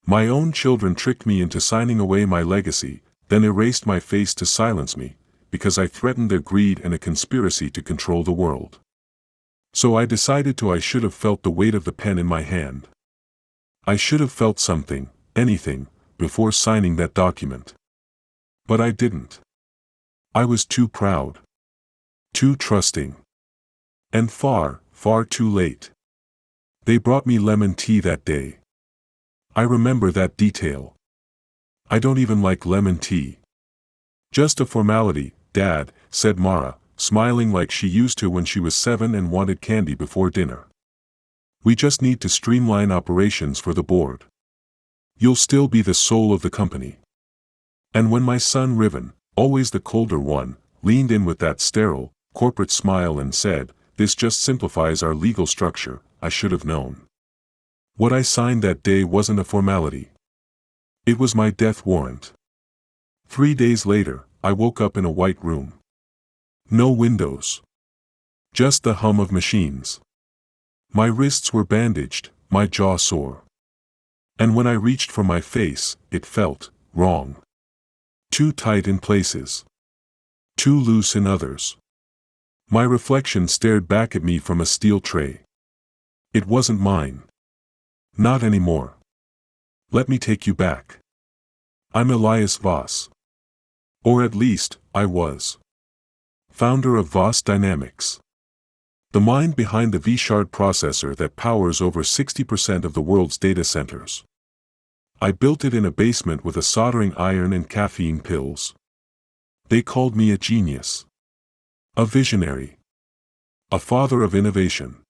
My own children tricked me into signing away my legacy, then erased my face to silence me, because I threatened their greed and a conspiracy to control the world. So I decided I should have felt the weight of the pen in my hand. I should have felt something, anything, before signing that document. But I didn't. I was too proud. Too trusting. And far, far too late. They brought me lemon tea that day. I remember that detail. I don't even like lemon tea. Just a formality, Dad, said Mara, smiling like she used to when she was 7 and wanted candy before dinner. We just need to streamline operations for the board. You'll still be the soul of the company. And when my son Riven, always the colder one, leaned in with that sterile, corporate smile and said, "This just simplifies our legal structure," I should have known. What I signed that day wasn't a formality. It was my death warrant. 3 days later, I woke up in a white room. No windows. Just the hum of machines. My wrists were bandaged, my jaw sore. And when I reached for my face, it felt wrong. Too tight in places. Too loose in others. My reflection stared back at me from a steel tray. It wasn't mine. Not anymore. Let me take you back. I'm Elias Voss. Or at least, I was. Founder of Voss Dynamics. The mind behind the V-Shard processor that powers over 60% of the world's data centers. I built it in a basement with a soldering iron and caffeine pills. They called me a genius. A visionary. A father of innovation.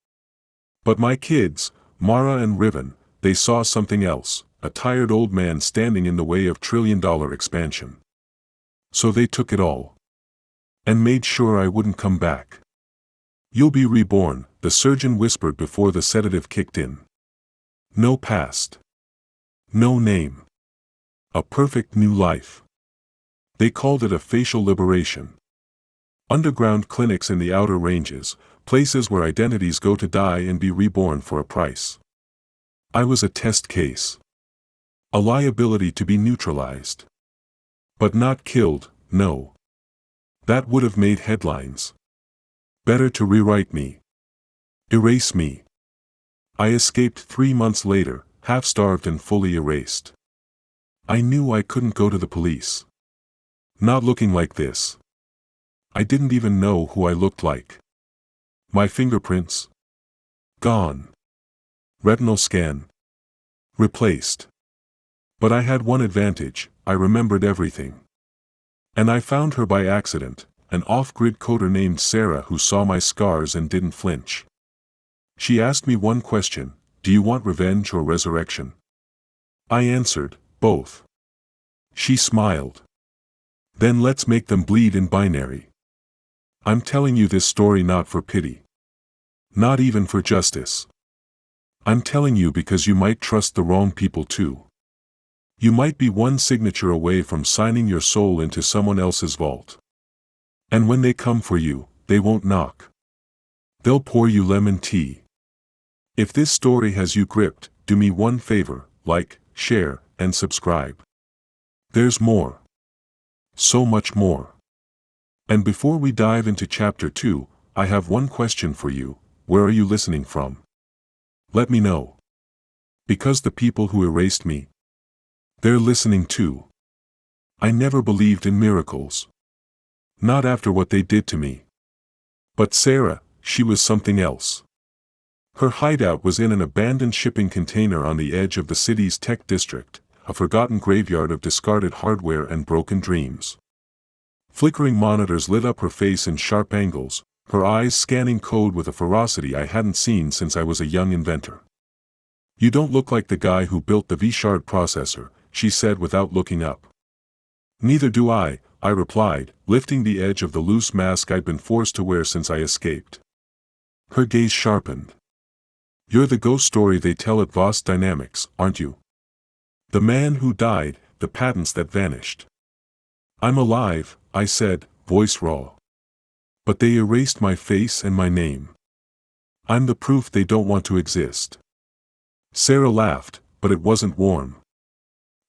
But my kids, Mara and Riven, they saw something else, a tired old man standing in the way of trillion-dollar expansion. So they took it all. And made sure I wouldn't come back. You'll be reborn, the surgeon whispered before the sedative kicked in. No past. No name. A perfect new life. They called it a facial liberation. Underground clinics in the outer ranges, places where identities go to die and be reborn for a price. I was a test case. A liability to be neutralized. But not killed, no. That would have made headlines. Better to rewrite me. Erase me. I escaped 3 months later, half-starved and fully erased. I knew I couldn't go to the police. Not looking like this. I didn't even know who I looked like. My fingerprints? Gone. Retinal scan? Replaced. But I had one advantage, I remembered everything. And I found her by accident, an off-grid coder named Sarah who saw my scars and didn't flinch. She asked me one question, "Do you want revenge or resurrection?" I answered, "Both." She smiled. "Then let's make them bleed in binary." I'm telling you this story not for pity. Not even for justice. I'm telling you because you might trust the wrong people too. You might be one signature away from signing your soul into someone else's vault. And when they come for you, they won't knock. They'll pour you lemon tea. If this story has you gripped, do me one favor, like, share, and subscribe. There's more. So much more. And before we dive into Chapter 2, I have one question for you. Where are you listening from? Let me know. Because the people who erased me, they're listening too. I never believed in miracles. Not after what they did to me. But Sarah, she was something else. Her hideout was in an abandoned shipping container on the edge of the city's tech district, a forgotten graveyard of discarded hardware and broken dreams. Flickering monitors lit up her face in sharp angles, her eyes scanning code with a ferocity I hadn't seen since I was a young inventor. "You don't look like the guy who built the V-Shard processor," she said without looking up. "Neither do I replied, lifting the edge of the loose mask I'd been forced to wear since I escaped. Her gaze sharpened. "You're the ghost story they tell at Voss Dynamics, aren't you? The man who died, the patents that vanished." "I'm alive," I said, voice raw. "But they erased my face and my name. I'm the proof they don't want to exist." Sarah laughed, but it wasn't warm.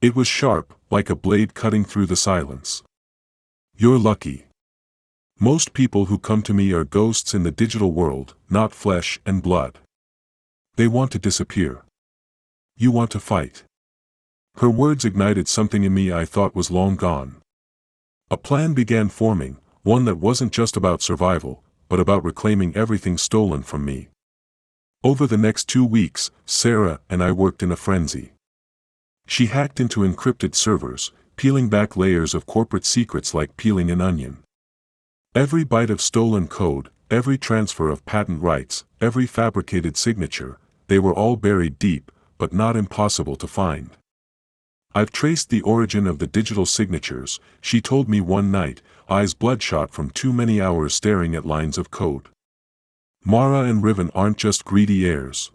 It was sharp, like a blade cutting through the silence. You're lucky. Most people who come to me are ghosts in the digital world, not flesh and blood. They want to disappear. You want to fight. Her words ignited something in me I thought was long gone. A plan began forming, one that wasn't just about survival, but about reclaiming everything stolen from me. Over the next 2 weeks, Sarah and I worked in a frenzy. She hacked into encrypted servers, peeling back layers of corporate secrets like peeling an onion. Every byte of stolen code, every transfer of patent rights, every fabricated signature, they were all buried deep, but not impossible to find. I've traced the origin of the digital signatures, she told me one night, eyes bloodshot from too many hours staring at lines of code. Mara and Riven aren't just greedy heirs.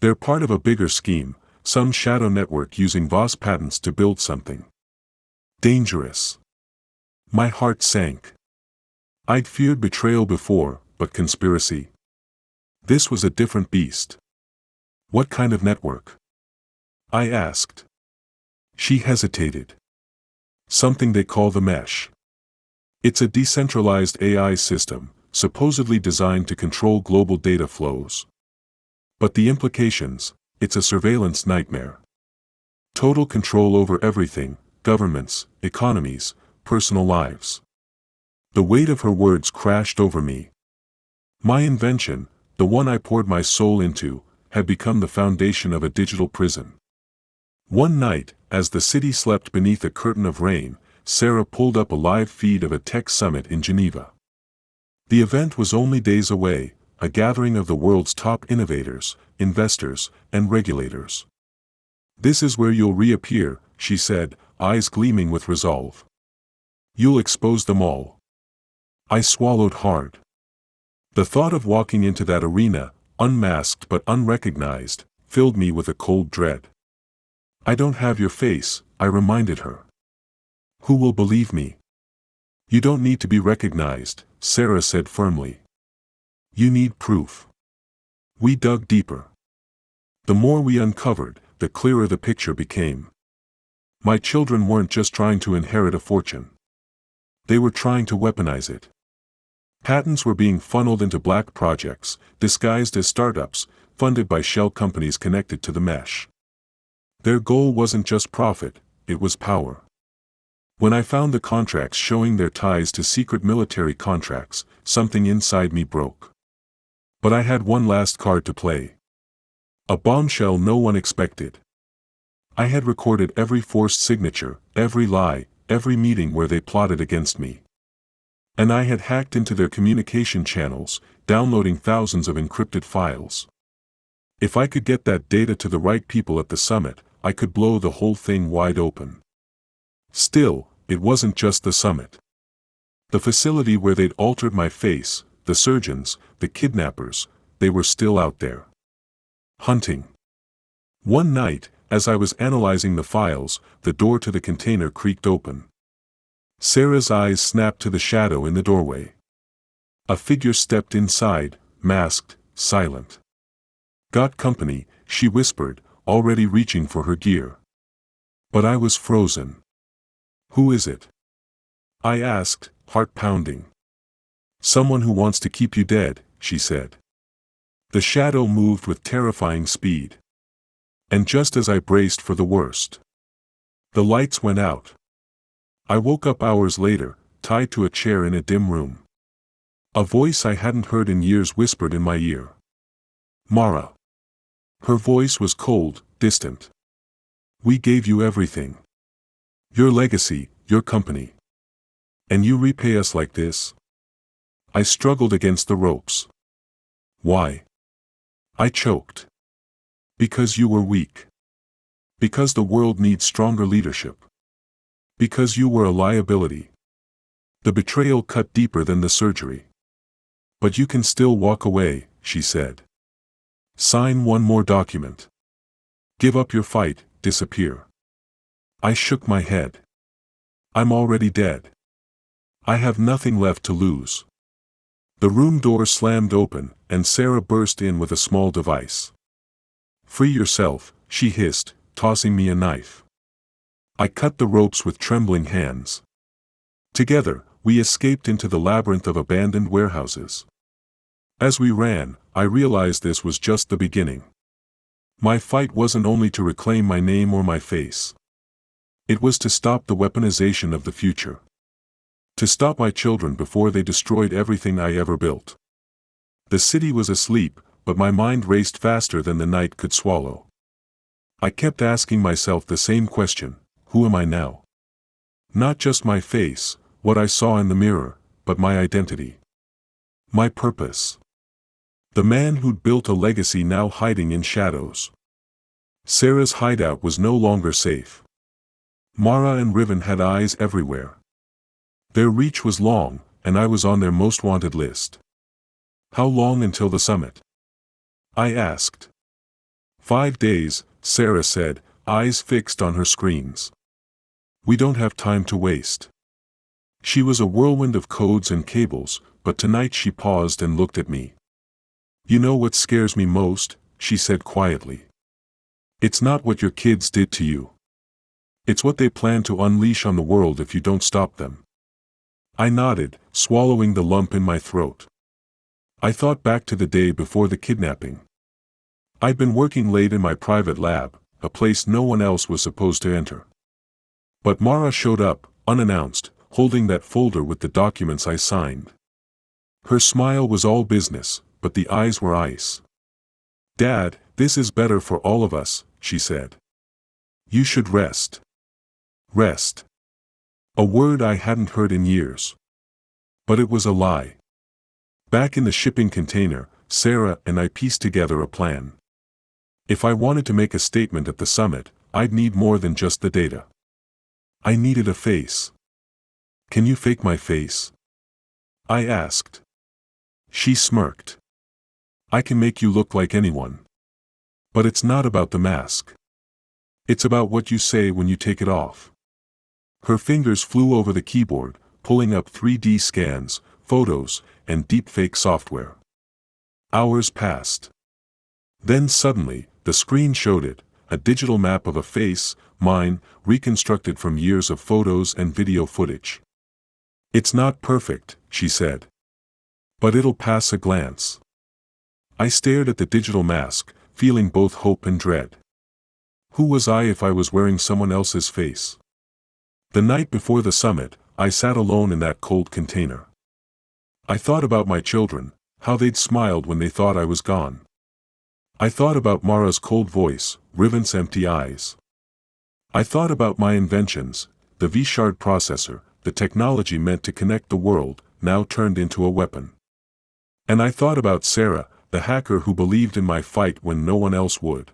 They're part of a bigger scheme, some shadow network using Voss patents to build something dangerous. My heart sank. I'd feared betrayal before, but conspiracy? This was a different beast. What kind of network? I asked. She hesitated. Something they call the mesh. It's a decentralized AI system, supposedly designed to control global data flows. But the implications, it's a surveillance nightmare. Total control over everything, governments, economies, personal lives. The weight of her words crashed over me. My invention, the one I poured my soul into, had become the foundation of a digital prison. One night, as the city slept beneath a curtain of rain, Sarah pulled up a live feed of a tech summit in Geneva. The event was only days away, a gathering of the world's top innovators, investors, and regulators. This is where you'll reappear, she said, eyes gleaming with resolve. You'll expose them all. I swallowed hard. The thought of walking into that arena, unmasked but unrecognized, filled me with a cold dread. I don't have your face, I reminded her. Who will believe me? You don't need to be recognized, Sarah said firmly. You need proof. We dug deeper. The more we uncovered, the clearer the picture became. My children weren't just trying to inherit a fortune. They were trying to weaponize it. Patents were being funneled into black projects, disguised as startups, funded by shell companies connected to the mesh. Their goal wasn't just profit, it was power. When I found the contracts showing their ties to secret military contracts, something inside me broke. But I had one last card to play. A bombshell no one expected. I had recorded every forced signature, every lie, every meeting where they plotted against me. And I had hacked into their communication channels, downloading thousands of encrypted files. If I could get that data to the right people at the summit, I could blow the whole thing wide open. Still, it wasn't just the summit. The facility where they'd altered my face, the surgeons, the kidnappers, they were still out there. Hunting. One night, as I was analyzing the files, the door to the container creaked open. Sarah's eyes snapped to the shadow in the doorway. A figure stepped inside, masked, silent. Got company, she whispered, already reaching for her gear. But I was frozen. Who is it? I asked, heart pounding. Someone who wants to keep you dead, she said. The shadow moved with terrifying speed. And just as I braced for the worst, the lights went out. I woke up hours later, tied to a chair in a dim room. A voice I hadn't heard in years whispered in my ear. Mara. Her voice was cold, distant. We gave you everything. Your legacy, your company. And you repay us like this? I struggled against the ropes. Why? I choked. Because you were weak. Because the world needs stronger leadership. Because you were a liability. The betrayal cut deeper than the surgery. But you can still walk away, she said. Sign one more document. Give up your fight, disappear. I shook my head. I'm already dead. I have nothing left to lose. The room door slammed open, and Sarah burst in with a small device. Free yourself, she hissed, tossing me a knife. I cut the ropes with trembling hands. Together, we escaped into the labyrinth of abandoned warehouses. As we ran, I realized this was just the beginning. My fight wasn't only to reclaim my name or my face. It was to stop the weaponization of the future. To stop my children before they destroyed everything I ever built. The city was asleep, but my mind raced faster than the night could swallow. I kept asking myself the same question: who am I now? Not just my face, what I saw in the mirror, but my identity. My purpose. The man who'd built a legacy now hiding in shadows. Sarah's hideout was no longer safe. Mara and Riven had eyes everywhere. Their reach was long, and I was on their most wanted list. How long until the summit? I asked. 5 days, Sarah said, eyes fixed on her screens. We don't have time to waste. She was a whirlwind of codes and cables, but tonight she paused and looked at me. You know what scares me most, she said quietly. It's not what your kids did to you. It's what they plan to unleash on the world if you don't stop them. I nodded, swallowing the lump in my throat. I thought back to the day before the kidnapping. I'd been working late in my private lab, a place no one else was supposed to enter. But Mara showed up, unannounced, holding that folder with the documents I signed. Her smile was all business, but the eyes were ice. Dad, this is better for all of us, she said. You should rest. Rest. A word I hadn't heard in years. But it was a lie. Back in the shipping container, Sarah and I pieced together a plan. If I wanted to make a statement at the summit, I'd need more than just the data. I needed a face. Can you fake my face? I asked. She smirked. I can make you look like anyone. But it's not about the mask. It's about what you say when you take it off. Her fingers flew over the keyboard, pulling up 3D scans, photos, and deepfake software. Hours passed. Then suddenly, the screen showed it, a digital map of a face, mine, reconstructed from years of photos and video footage. It's not perfect, she said. But it'll pass a glance. I stared at the digital mask, feeling both hope and dread. Who was I if I was wearing someone else's face? The night before the summit, I sat alone in that cold container. I thought about my children, how they'd smiled when they thought I was gone. I thought about Mara's cold voice, Riven's empty eyes. I thought about my inventions, the V-shard processor, the technology meant to connect the world, now turned into a weapon. And I thought about Sarah, the hacker who believed in my fight when no one else would.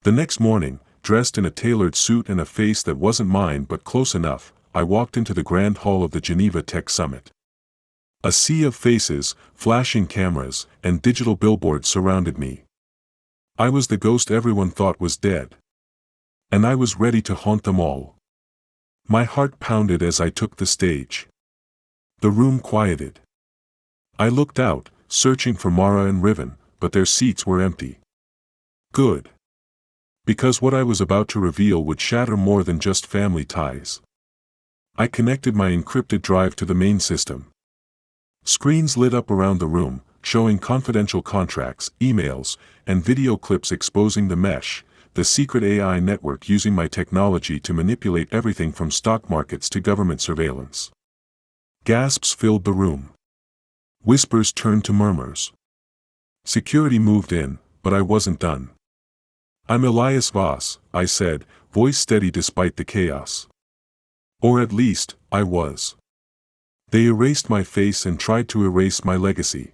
The next morning, dressed in a tailored suit and a face that wasn't mine but close enough, I walked into the grand hall of the Geneva Tech Summit. A sea of faces, flashing cameras, and digital billboards surrounded me. I was the ghost everyone thought was dead. And I was ready to haunt them all. My heart pounded as I took the stage. The room quieted. I looked out, searching for Mara and Riven, but their seats were empty. Good. Because what I was about to reveal would shatter more than just family ties. I connected my encrypted drive to the main system. Screens lit up around the room, showing confidential contracts, emails, and video clips exposing the mesh, the secret AI network using my technology to manipulate everything from stock markets to government surveillance. Gasps filled the room. Whispers turned to murmurs. Security moved in, but I wasn't done. I'm Elias Voss, I said, voice steady despite the chaos. Or at least, I was. They erased my face and tried to erase my legacy.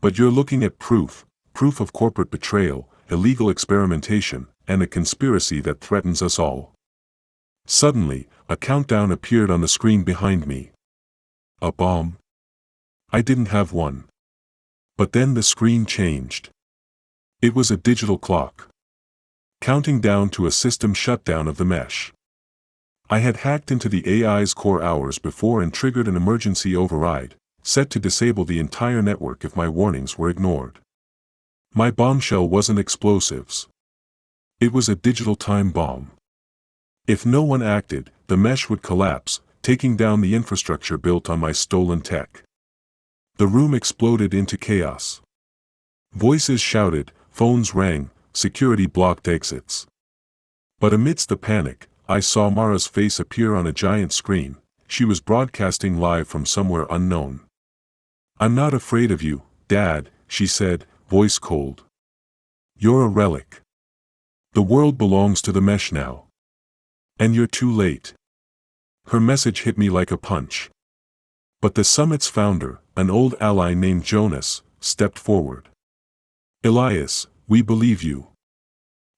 But you're looking at proof of corporate betrayal, illegal experimentation, and a conspiracy that threatens us all. Suddenly, a countdown appeared on the screen behind me. A bomb? I didn't have one. But then the screen changed. It was a digital clock. Counting down to a system shutdown of the mesh. I had hacked into the AI's core hours before and triggered an emergency override, set to disable the entire network if my warnings were ignored. My bombshell wasn't explosives. It was a digital time bomb. If no one acted, the mesh would collapse, taking down the infrastructure built on my stolen tech. The room exploded into chaos. Voices shouted, phones rang, security blocked exits. But amidst the panic, I saw Mara's face appear on a giant screen. She was broadcasting live from somewhere unknown. "I'm not afraid of you, Dad," she said, voice cold. "You're a relic. The world belongs to the mesh now. And you're too late." Her message hit me like a punch. But the summit's founder, an old ally named Jonas, stepped forward. "Elias, we believe you.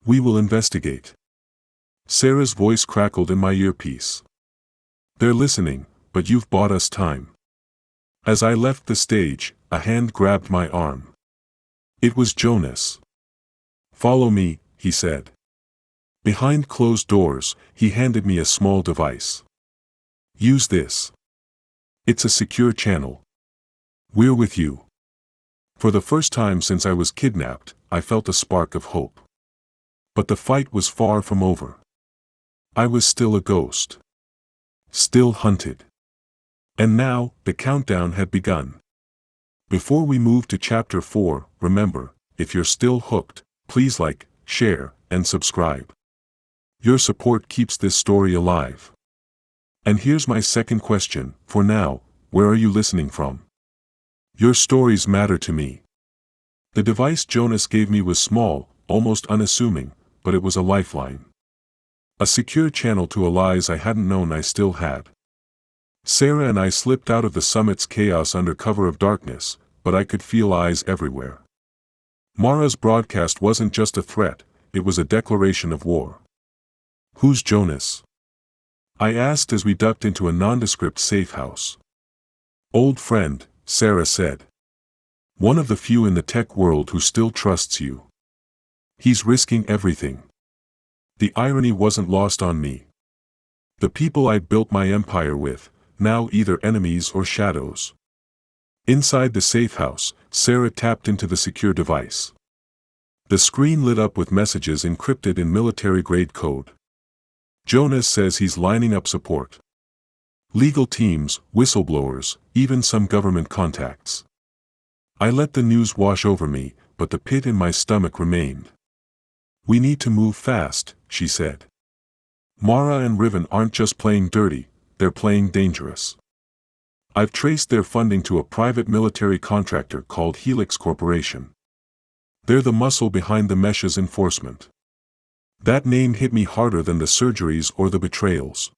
We will investigate." Sarah's voice crackled in my earpiece. "They're listening, but you've bought us time." As I left the stage, a hand grabbed my arm. It was Jonas. "Follow me," he said. Behind closed doors, he handed me a small device. "Use this. It's a secure channel. We're with you." For the first time since I was kidnapped, I felt a spark of hope. But the fight was far from over. I was still a ghost. Still hunted. And now, the countdown had begun. Before we move to Chapter 4, remember, if you're still hooked, please like, share, and subscribe. Your support keeps this story alive. And here's my second question, for now, where are you listening from? Your stories matter to me. The device Jonas gave me was small, almost unassuming, but it was a lifeline. A secure channel to allies I hadn't known I still had. Sarah and I slipped out of the summit's chaos under cover of darkness, but I could feel eyes everywhere. Mara's broadcast wasn't just a threat, it was a declaration of war. "Who's Jonas?" I asked as we ducked into a nondescript safe house. "Old friend," Sarah said. "One of the few in the tech world who still trusts you. He's risking everything." The irony wasn't lost on me. The people I'd built my empire with, now either enemies or shadows. Inside the safe house, Sarah tapped into the secure device. The screen lit up with messages encrypted in military-grade code. "Jonas says he's lining up support. Legal teams, whistleblowers, even some government contacts." I let the news wash over me, but the pit in my stomach remained. "We need to move fast," she said. "Mara and Riven aren't just playing dirty, they're playing dangerous. I've traced their funding to a private military contractor called Helix Corporation. They're the muscle behind the mesh's enforcement." That name hit me harder than the surgeries or the betrayals.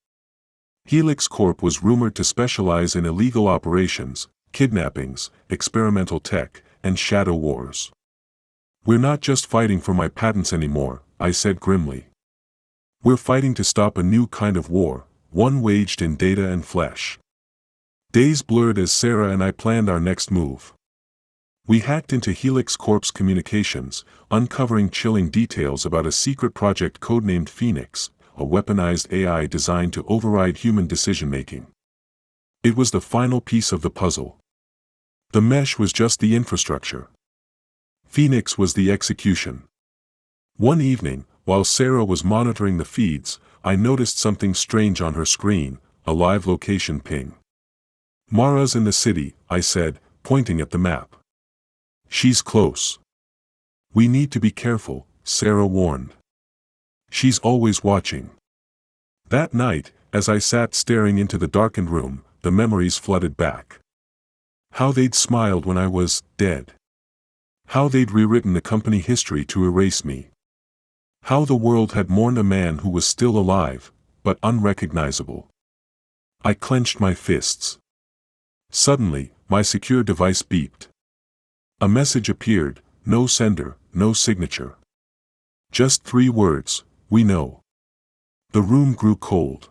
Helix Corp was rumored to specialize in illegal operations, kidnappings, experimental tech, and shadow wars. "We're not just fighting for my patents anymore," I said grimly. "We're fighting to stop a new kind of war, one waged in data and flesh." Days blurred as Sarah and I planned our next move. We hacked into Helix Corp's communications, uncovering chilling details about a secret project codenamed Phoenix, a weaponized AI designed to override human decision-making. It was the final piece of the puzzle. The mesh was just the infrastructure. Phoenix was the execution. One evening, while Sarah was monitoring the feeds, I noticed something strange on her screen, a live location ping. "Mara's in the city," I said, pointing at the map. "She's close. We need to be careful," Sarah warned. "She's always watching." That night, as I sat staring into the darkened room, the memories flooded back. How they'd smiled when I was dead. How they'd rewritten the company history to erase me. How the world had mourned a man who was still alive, but unrecognizable. I clenched my fists. Suddenly, my secure device beeped. A message appeared, no sender, no signature. Just 3 words, "We know." The room grew cold.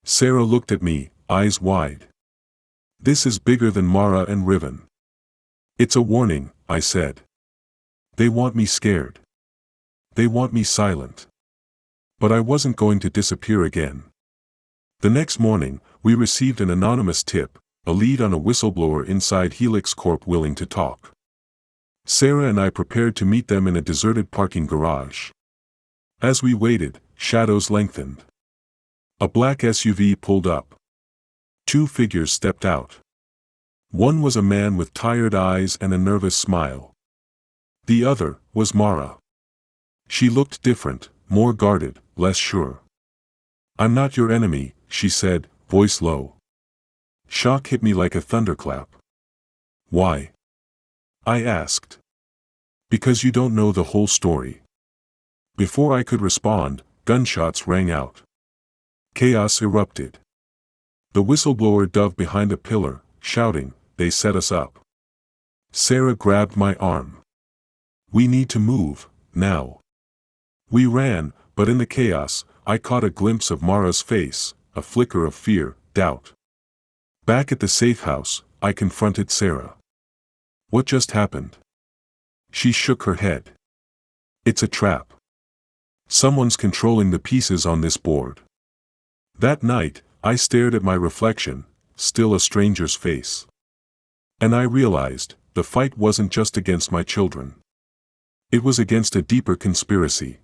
Sarah looked at me, eyes wide. "This is bigger than Mara and Riven." "It's a warning," I said. "They want me scared. They want me silent." But I wasn't going to disappear again. The next morning, we received an anonymous tip, a lead on a whistleblower inside Helix Corp willing to talk. Sarah and I prepared to meet them in a deserted parking garage. As we waited, shadows lengthened. A black SUV pulled up. Two figures stepped out. One was a man with tired eyes and a nervous smile. The other was Mara. She looked different, more guarded, less sure. "I'm not your enemy," she said, voice low. Shock hit me like a thunderclap. "Why?" I asked. "Because you don't know the whole story." Before I could respond, gunshots rang out. Chaos erupted. The whistleblower dove behind a pillar, shouting, "They set us up." Sarah grabbed my arm. "We need to move, now." We ran, but in the chaos, I caught a glimpse of Mara's face, a flicker of fear, doubt. Back at the safe house, I confronted Sarah. "What just happened?" She shook her head. "It's a trap. Someone's controlling the pieces on this board." That night, I stared at my reflection, still a stranger's face. And I realized, the fight wasn't just against my children. It was against a deeper conspiracy.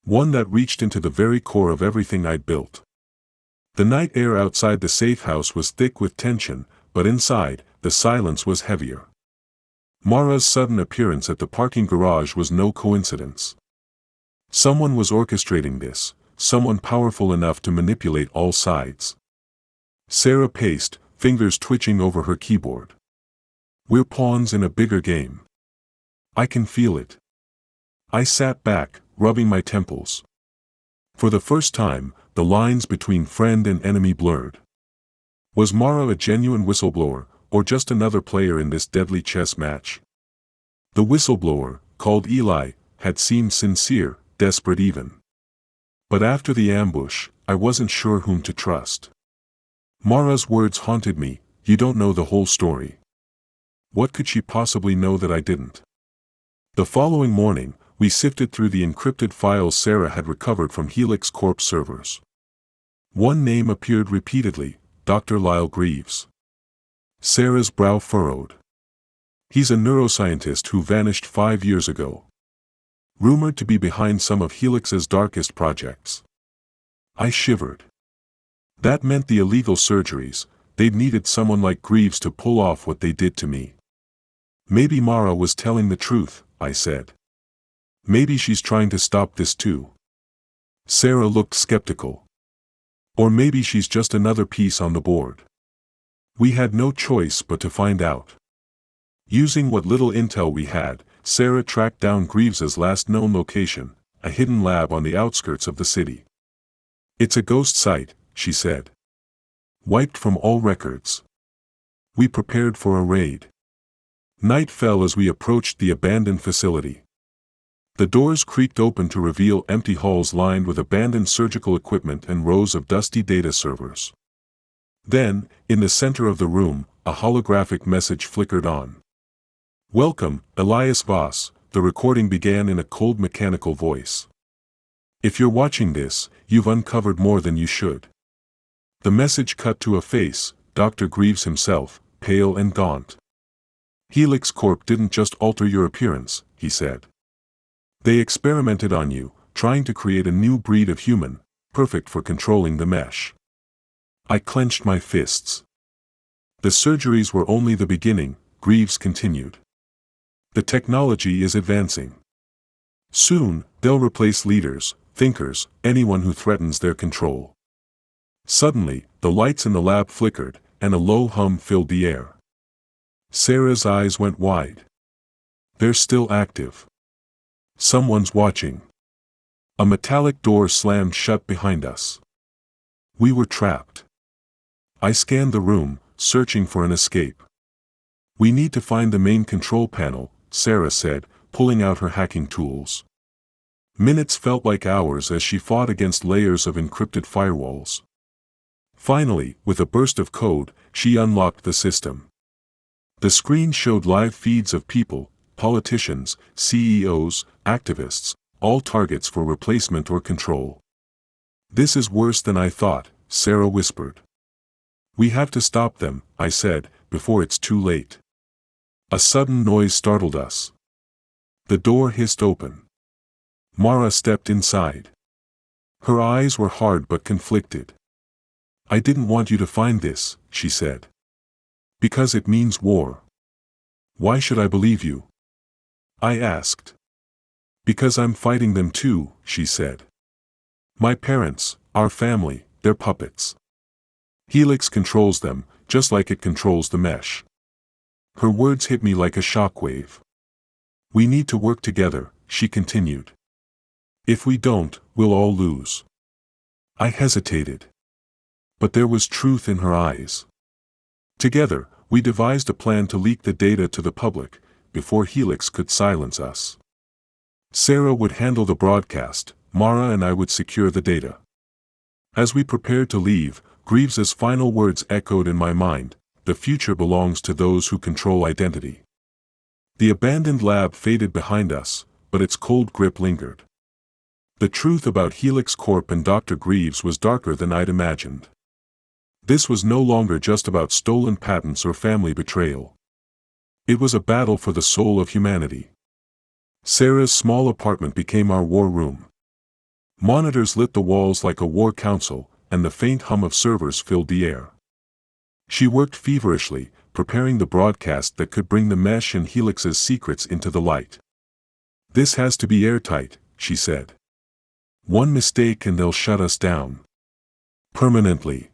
One that reached into the very core of everything I'd built. The night air outside the safe house was thick with tension, but inside, the silence was heavier. Mara's sudden appearance at the parking garage was no coincidence. Someone was orchestrating this, someone powerful enough to manipulate all sides. Sarah paced, fingers twitching over her keyboard. "We're pawns in a bigger game. I can feel it." I sat back, rubbing my temples. For the first time, the lines between friend and enemy blurred. Was Mara a genuine whistleblower, or just another player in this deadly chess match? The whistleblower, called Eli, had seemed sincere, desperate even. But after the ambush, I wasn't sure whom to trust. Mara's words haunted me, "You don't know the whole story." What could she possibly know that I didn't? The following morning, we sifted through the encrypted files Sarah had recovered from Helix Corp servers. One name appeared repeatedly, Dr. Lyle Greaves. Sarah's brow furrowed. "He's a neuroscientist who vanished 5 years ago. Rumored to be behind some of Helix's darkest projects." I shivered. That meant the illegal surgeries, they'd needed someone like Greaves to pull off what they did to me. "Maybe Mara was telling the truth," I said. "Maybe she's trying to stop this too." Sarah looked skeptical. "Or maybe she's just another piece on the board." We had no choice but to find out. Using what little intel we had, Sarah tracked down Greaves's last known location, a hidden lab on the outskirts of the city. "It's a ghost site," she said. "Wiped from all records." We prepared for a raid. Night fell as we approached the abandoned facility. The doors creaked open to reveal empty halls lined with abandoned surgical equipment and rows of dusty data servers. Then, in the center of the room, a holographic message flickered on. "Welcome, Elias Voss," the recording began in a cold mechanical voice. "If you're watching this, you've uncovered more than you should." The message cut to a face, Dr. Greaves himself, pale and gaunt. "Helix Corp didn't just alter your appearance," he said. "They experimented on you, trying to create a new breed of human, perfect for controlling the mesh." I clenched my fists. "The surgeries were only the beginning," Greaves continued. "The technology is advancing. Soon, they'll replace leaders, thinkers, anyone who threatens their control." Suddenly, the lights in the lab flickered, and a low hum filled the air. Sarah's eyes went wide. "They're still active. Someone's watching." A metallic door slammed shut behind us. We were trapped. I scanned the room, searching for an escape. "We need to find the main control panel," Sarah said, pulling out her hacking tools. Minutes felt like hours as she fought against layers of encrypted firewalls. Finally, with a burst of code, she unlocked the system. The screen showed live feeds of people, politicians, CEOs, activists, all targets for replacement or control. "This is worse than I thought," Sarah whispered. "We have to stop them," I said, "before it's too late." A sudden noise startled us. The door hissed open. Mara stepped inside. Her eyes were hard but conflicted. "I didn't want you to find this," she said. "Because it means war." "Why should I believe you?" I asked. "Because I'm fighting them too," she said. "My parents, our family, they're puppets. Helix controls them, just like it controls the mesh." Her words hit me like a shockwave. "We need to work together," she continued. "If we don't, we'll all lose." I hesitated. But there was truth in her eyes. Together, we devised a plan to leak the data to the public, before Helix could silence us. Sarah would handle the broadcast, Mara and I would secure the data. As we prepared to leave, Greaves's final words echoed in my mind: "The future belongs to those who control identity." The abandoned lab faded behind us, but its cold grip lingered. The truth about Helix Corp and Dr. Greaves was darker than I'd imagined. This was no longer just about stolen patents or family betrayal. It was a battle for the soul of humanity. Sarah's small apartment became our war room. Monitors lit the walls like a war council, and the faint hum of servers filled the air. She worked feverishly, preparing the broadcast that could bring the mesh and Helix's secrets into the light. "This has to be airtight," she said. "One mistake and they'll shut us down. Permanently."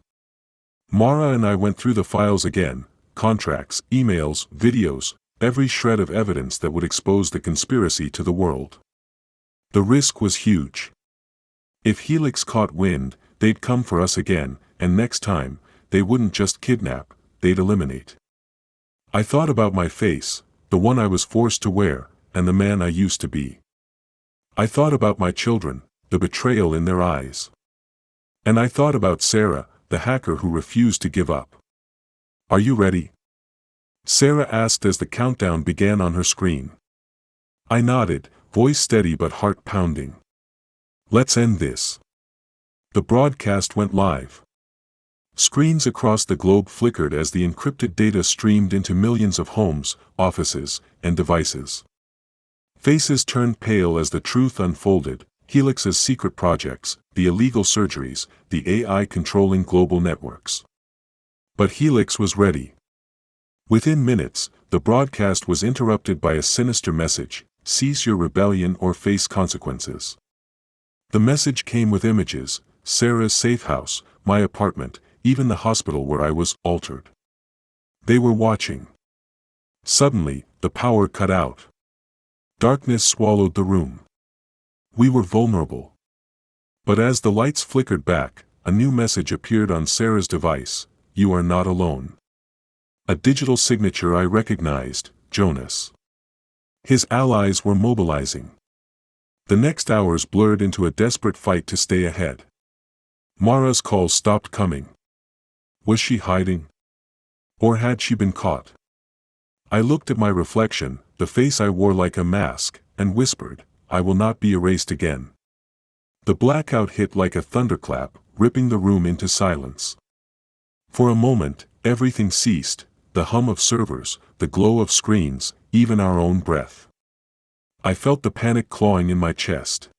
Mara and I went through the files again: contracts, emails, videos, every shred of evidence that would expose the conspiracy to the world. The risk was huge. If Helix caught wind, they'd come for us again, and next time, they wouldn't just kidnap, they'd eliminate. I thought about my face, the one I was forced to wear, and the man I used to be. I thought about my children, the betrayal in their eyes. And I thought about Sarah, the hacker who refused to give up. "Are you ready?" Sarah asked as the countdown began on her screen. I nodded, voice steady but heart pounding. "Let's end this." The broadcast went live. Screens across the globe flickered as the encrypted data streamed into millions of homes, offices, and devices. Faces turned pale as the truth unfolded: Helix's secret projects, the illegal surgeries, the AI controlling global networks. But Helix was ready. Within minutes, the broadcast was interrupted by a sinister message: "Cease your rebellion or face consequences." The message came with images: Sarah's safe house, my apartment, even the hospital where I was altered. They were watching. Suddenly, the power cut out. Darkness swallowed the room. We were vulnerable. But as the lights flickered back, a new message appeared on Sarah's device: "You are not alone." A digital signature I recognized: Jonas. His allies were mobilizing. The next hours blurred into a desperate fight to stay ahead. Mara's calls stopped coming. Was she hiding? Or had she been caught? I looked at my reflection, the face I wore like a mask, and whispered, "I will not be erased again." The blackout hit like a thunderclap, ripping the room into silence. For a moment, everything ceased: the hum of servers, the glow of screens, even our own breath. I felt the panic clawing in my chest.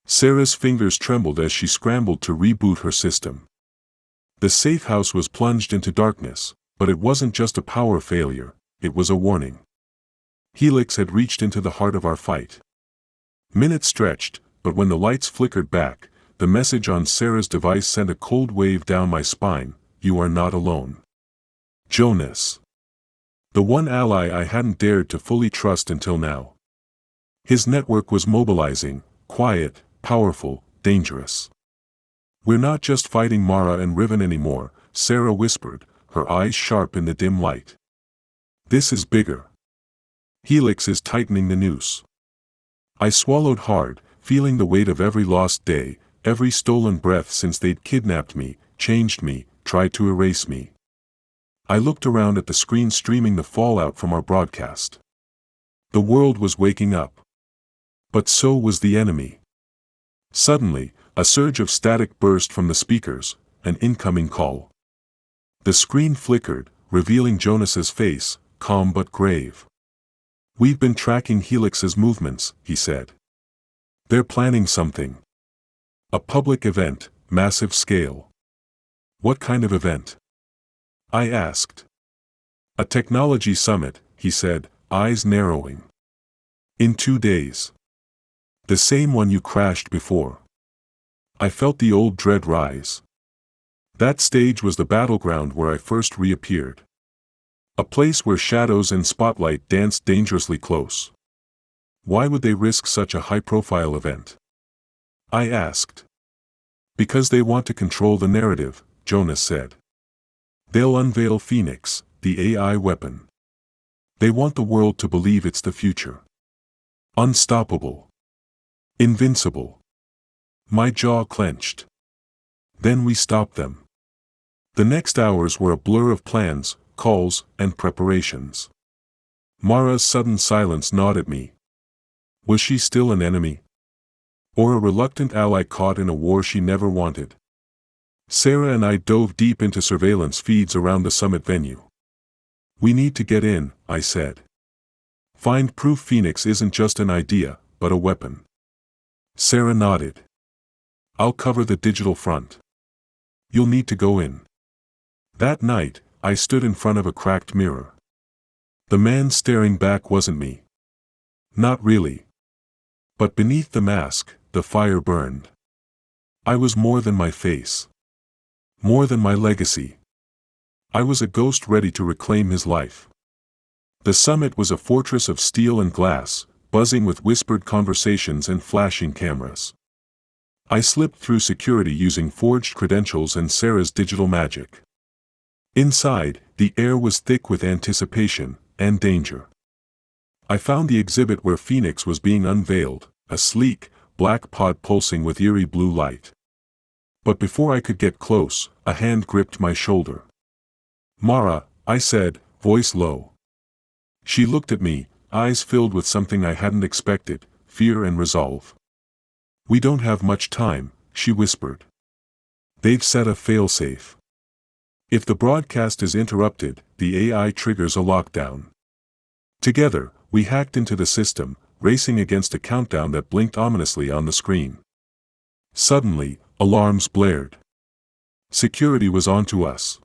Sarah's fingers trembled as she scrambled to reboot her system. The safe house was plunged into darkness, but it wasn't just a power failure, it was a warning. Helix had reached into the heart of our fight. Minutes stretched, but when the lights flickered back, the message on Sarah's device sent a cold wave down my spine: "You are not alone." Jonas. The one ally I hadn't dared to fully trust until now. His network was mobilizing, quiet, powerful, dangerous. "We're not just fighting Mara and Riven anymore," Sarah whispered, her eyes sharp in the dim light. "This is bigger. Helix is tightening the noose." I swallowed hard, feeling the weight of every lost day, every stolen breath since they'd kidnapped me, changed me, tried to erase me. I looked around at the screen streaming the fallout from our broadcast. The world was waking up. But so was the enemy. Suddenly, a surge of static burst from the speakers: an incoming call. The screen flickered, revealing Jonas's face, calm but grave. "We've been tracking Helix's movements," he said. "They're planning something." A public event, massive scale. What kind of event? I asked. A technology summit, he said, eyes narrowing. In 2 days. The same one you crashed before. I felt the old dread rise. That stage was the battleground where I first reappeared. A place where shadows and spotlight danced dangerously close. Why would they risk such a high-profile event? I asked. Because they want to control the narrative, Jonas said. They'll unveil Phoenix, the AI weapon. They want the world to believe it's the future. Unstoppable. Invincible. My jaw clenched. Then we stopped them. The next hours were a blur of plans, calls, and preparations. Mara's sudden silence gnawed at me. Was she still an enemy? Or a reluctant ally caught in a war she never wanted? Sarah and I dove deep into surveillance feeds around the summit venue. We need to get in, I said. Find proof Phoenix isn't just an idea, but a weapon. Sarah nodded. I'll cover the digital front. You'll need to go in. That night, I stood in front of a cracked mirror. The man staring back wasn't me. Not really. But beneath the mask, the fire burned. I was more than my face. More than my legacy. I was a ghost ready to reclaim his life. The summit was a fortress of steel and glass, buzzing with whispered conversations and flashing cameras. I slipped through security using forged credentials and Sarah's digital magic. Inside, the air was thick with anticipation and danger. I found the exhibit where Phoenix was being unveiled, a sleek, black pod pulsing with eerie blue light. But before I could get close, a hand gripped my shoulder. Mara, I said, voice low. She looked at me, eyes filled with something I hadn't expected, fear and resolve. We don't have much time, she whispered. They've set a failsafe. If the broadcast is interrupted, the AI triggers a lockdown. Together, we hacked into the system, racing against a countdown that blinked ominously on the screen. Suddenly, alarms blared. Security was onto us.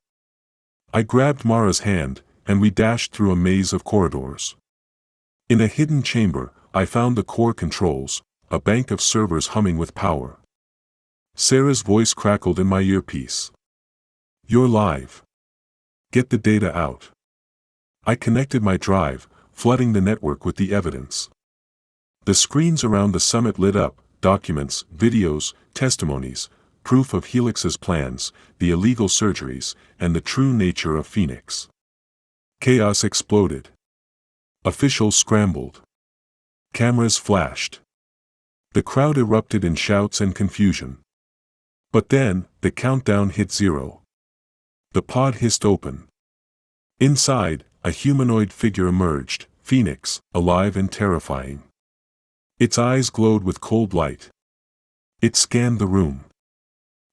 I grabbed Mara's hand, and we dashed through a maze of corridors. In a hidden chamber, I found the core controls, a bank of servers humming with power. Sarah's voice crackled in my earpiece. You're live. Get the data out. I connected my drive, flooding the network with the evidence. The screens around the summit lit up, documents, videos, testimonies, proof of Helix's plans, the illegal surgeries, and the true nature of Phoenix. Chaos exploded. Officials scrambled. Cameras flashed. The crowd erupted in shouts and confusion. But then, the countdown hit 0. The pod hissed open. Inside, a humanoid figure emerged, Phoenix, alive and terrifying. Its eyes glowed with cold light. It scanned the room.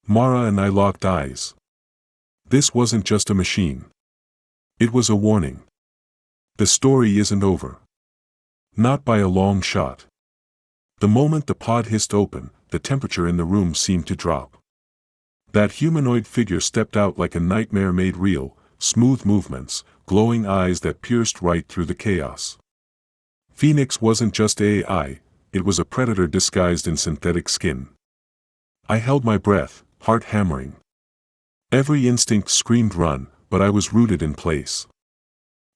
Mara and I locked eyes. This wasn't just a machine. It was a warning. The story isn't over. Not by a long shot. The moment the pod hissed open, the temperature in the room seemed to drop. That humanoid figure stepped out like a nightmare made real, smooth movements, glowing eyes that pierced right through the chaos. Phoenix wasn't just AI, it was a predator disguised in synthetic skin. I held my breath, heart hammering. Every instinct screamed run, but I was rooted in place.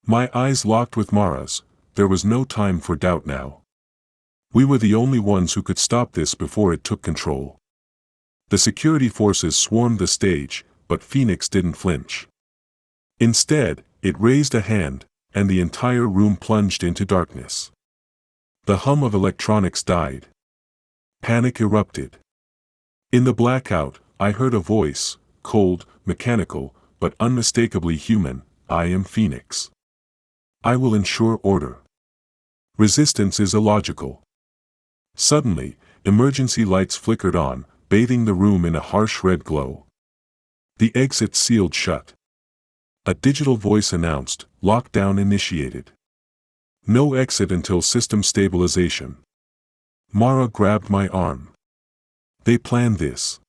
My eyes locked with Mara's. There was no time for doubt now. We were the only ones who could stop this before it took control. The security forces swarmed the stage, but Phoenix didn't flinch. Instead, it raised a hand, and the entire room plunged into darkness. The hum of electronics died. Panic erupted. In the blackout, I heard a voice, cold, mechanical, but unmistakably human. I am Phoenix. I will ensure order. Resistance is illogical. Suddenly, emergency lights flickered on, bathing the room in a harsh red glow. The exit sealed shut. A digital voice announced, lockdown initiated. No exit until system stabilization. Mara grabbed my arm. They planned this.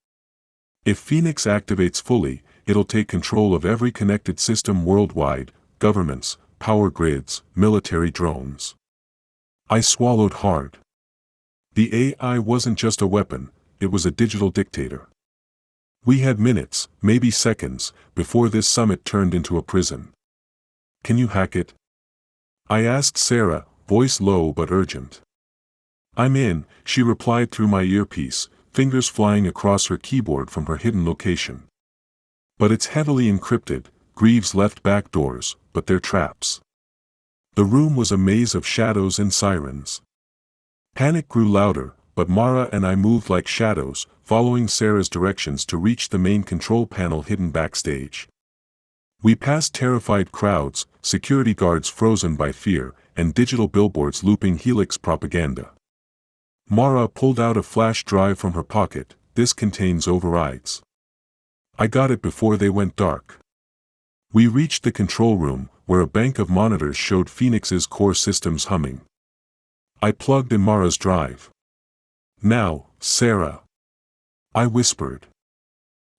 If Phoenix activates fully, it'll take control of every connected system worldwide, governments, power grids, military drones. I swallowed hard. The AI wasn't just a weapon, it was a digital dictator. We had minutes, maybe seconds, before this summit turned into a prison. Can you hack it? I asked Sarah, voice low but urgent. I'm in, she replied through my earpiece, fingers flying across her keyboard from her hidden location. But it's heavily encrypted, Greaves left back doors, but they're traps. The room was a maze of shadows and sirens. Panic grew louder, but Mara and I moved like shadows, following Sarah's directions to reach the main control panel hidden backstage. We passed terrified crowds, security guards frozen by fear, and digital billboards looping Helix propaganda. Mara pulled out a flash drive from her pocket. This contains overrides. I got it before they went dark. We reached the control room, where a bank of monitors showed Phoenix's core systems humming. I plugged in Mara's drive. Now, Sarah. I whispered.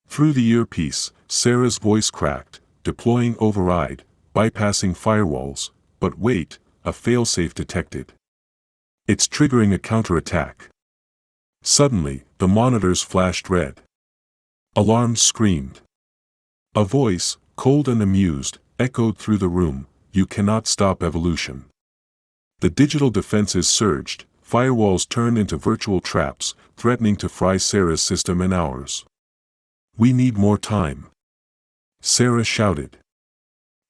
Through the earpiece, Sarah's voice cracked, deploying override, bypassing firewalls, but wait, a failsafe detected. It's triggering a counterattack. Suddenly, the monitors flashed red. Alarms screamed. A voice, cold and amused, echoed through the room, "You cannot stop evolution." The digital defenses surged, firewalls turned into virtual traps, threatening to fry Sarah's system and ours. "We need more time," Sarah shouted.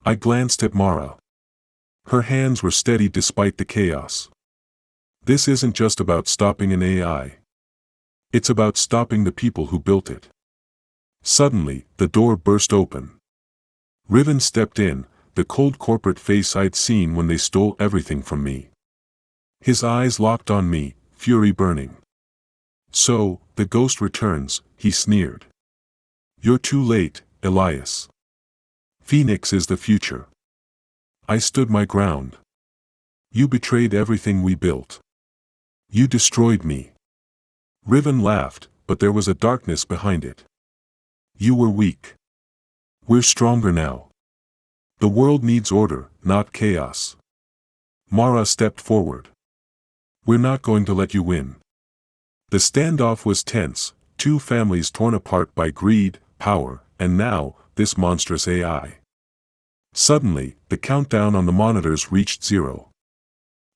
I glanced at Mara. Her hands were steady despite the chaos. This isn't just about stopping an AI. It's about stopping the people who built it. Suddenly, the door burst open. Riven stepped in, the cold corporate face I'd seen when they stole everything from me. His eyes locked on me, fury burning. "So, the ghost returns," he sneered. "You're too late, Elias. Phoenix is the future." I stood my ground. "You betrayed everything we built. You destroyed me." Riven laughed, but there was a darkness behind it. "You were weak. We're stronger now. The world needs order, not chaos." Mara stepped forward. "We're not going to let you win." The standoff was tense, two families torn apart by greed, power, and now, this monstrous AI. Suddenly, the countdown on the monitors reached 0.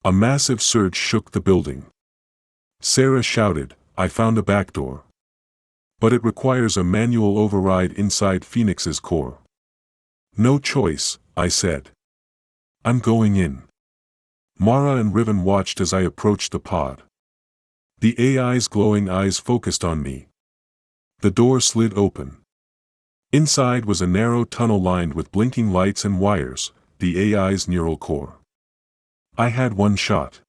A massive surge shook the building. Sarah shouted, "I found a backdoor. But it requires a manual override inside Phoenix's core." "No choice," I said. "I'm going in." Mara and Riven watched as I approached the pod. The AI's glowing eyes focused on me. The door slid open. Inside was a narrow tunnel lined with blinking lights and wires, the AI's neural core. I had one shot.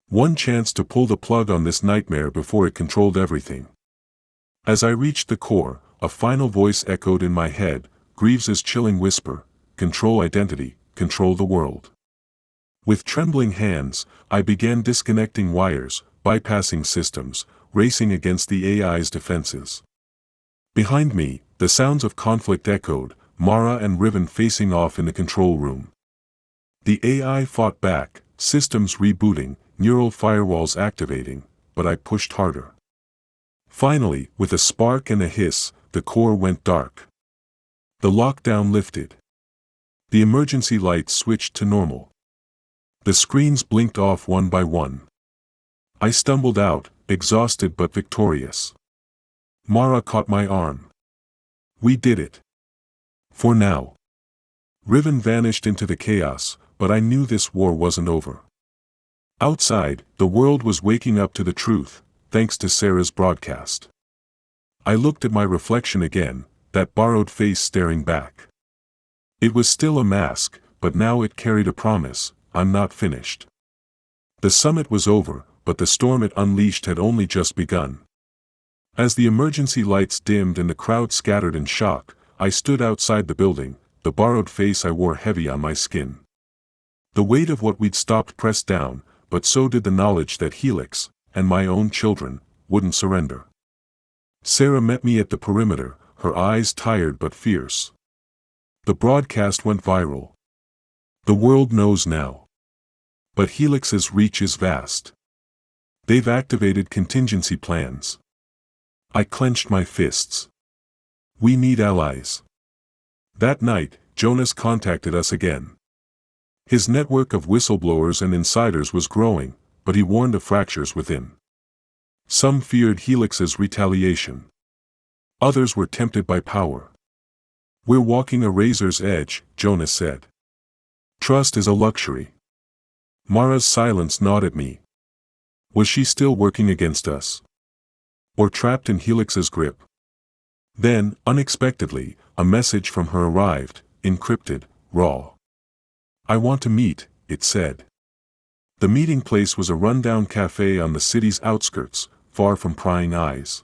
One chance to pull the plug on this nightmare before it controlled everything. As I reached the core, a final voice echoed in my head, Greaves's chilling whisper, "Control identity, control the world." With trembling hands, I began disconnecting wires, bypassing systems, racing against the AI's defenses. Behind me, the sounds of conflict echoed, Mara and Riven facing off in the control room. The AI fought back, systems rebooting, neural firewalls activating, but I pushed harder. Finally, with a spark and a hiss, the core went dark. The lockdown lifted. The emergency lights switched to normal. The screens blinked off one by one. I stumbled out, exhausted but victorious. Mara caught my arm. "We did it. For now." Riven vanished into the chaos, but I knew this war wasn't over. Outside, the world was waking up to the truth, thanks to Sarah's broadcast. I looked at my reflection again, that borrowed face staring back. It was still a mask, but now it carried a promise: I'm not finished. The summit was over, but the storm it unleashed had only just begun. As the emergency lights dimmed and the crowd scattered in shock, I stood outside the building, the borrowed face I wore heavy on my skin. The weight of what we'd stopped pressed down, but so did the knowledge that Helix, and my own children, wouldn't surrender. Sarah met me at the perimeter, her eyes tired but fierce. The broadcast went viral. The world knows now. But Helix's reach is vast. They've activated contingency plans. I clenched my fists. We need allies. That night, Jonas contacted us again. His network of whistleblowers and insiders was growing, but he warned of fractures within. Some feared Helix's retaliation. Others were tempted by power. We're walking a razor's edge, Jonas said. Trust is a luxury. Mara's silence gnawed at me. Was she still working against us? Or trapped in Helix's grip? Then, unexpectedly, a message from her arrived, encrypted, raw. I want to meet, it said. The meeting place was a rundown cafe on the city's outskirts, far from prying eyes.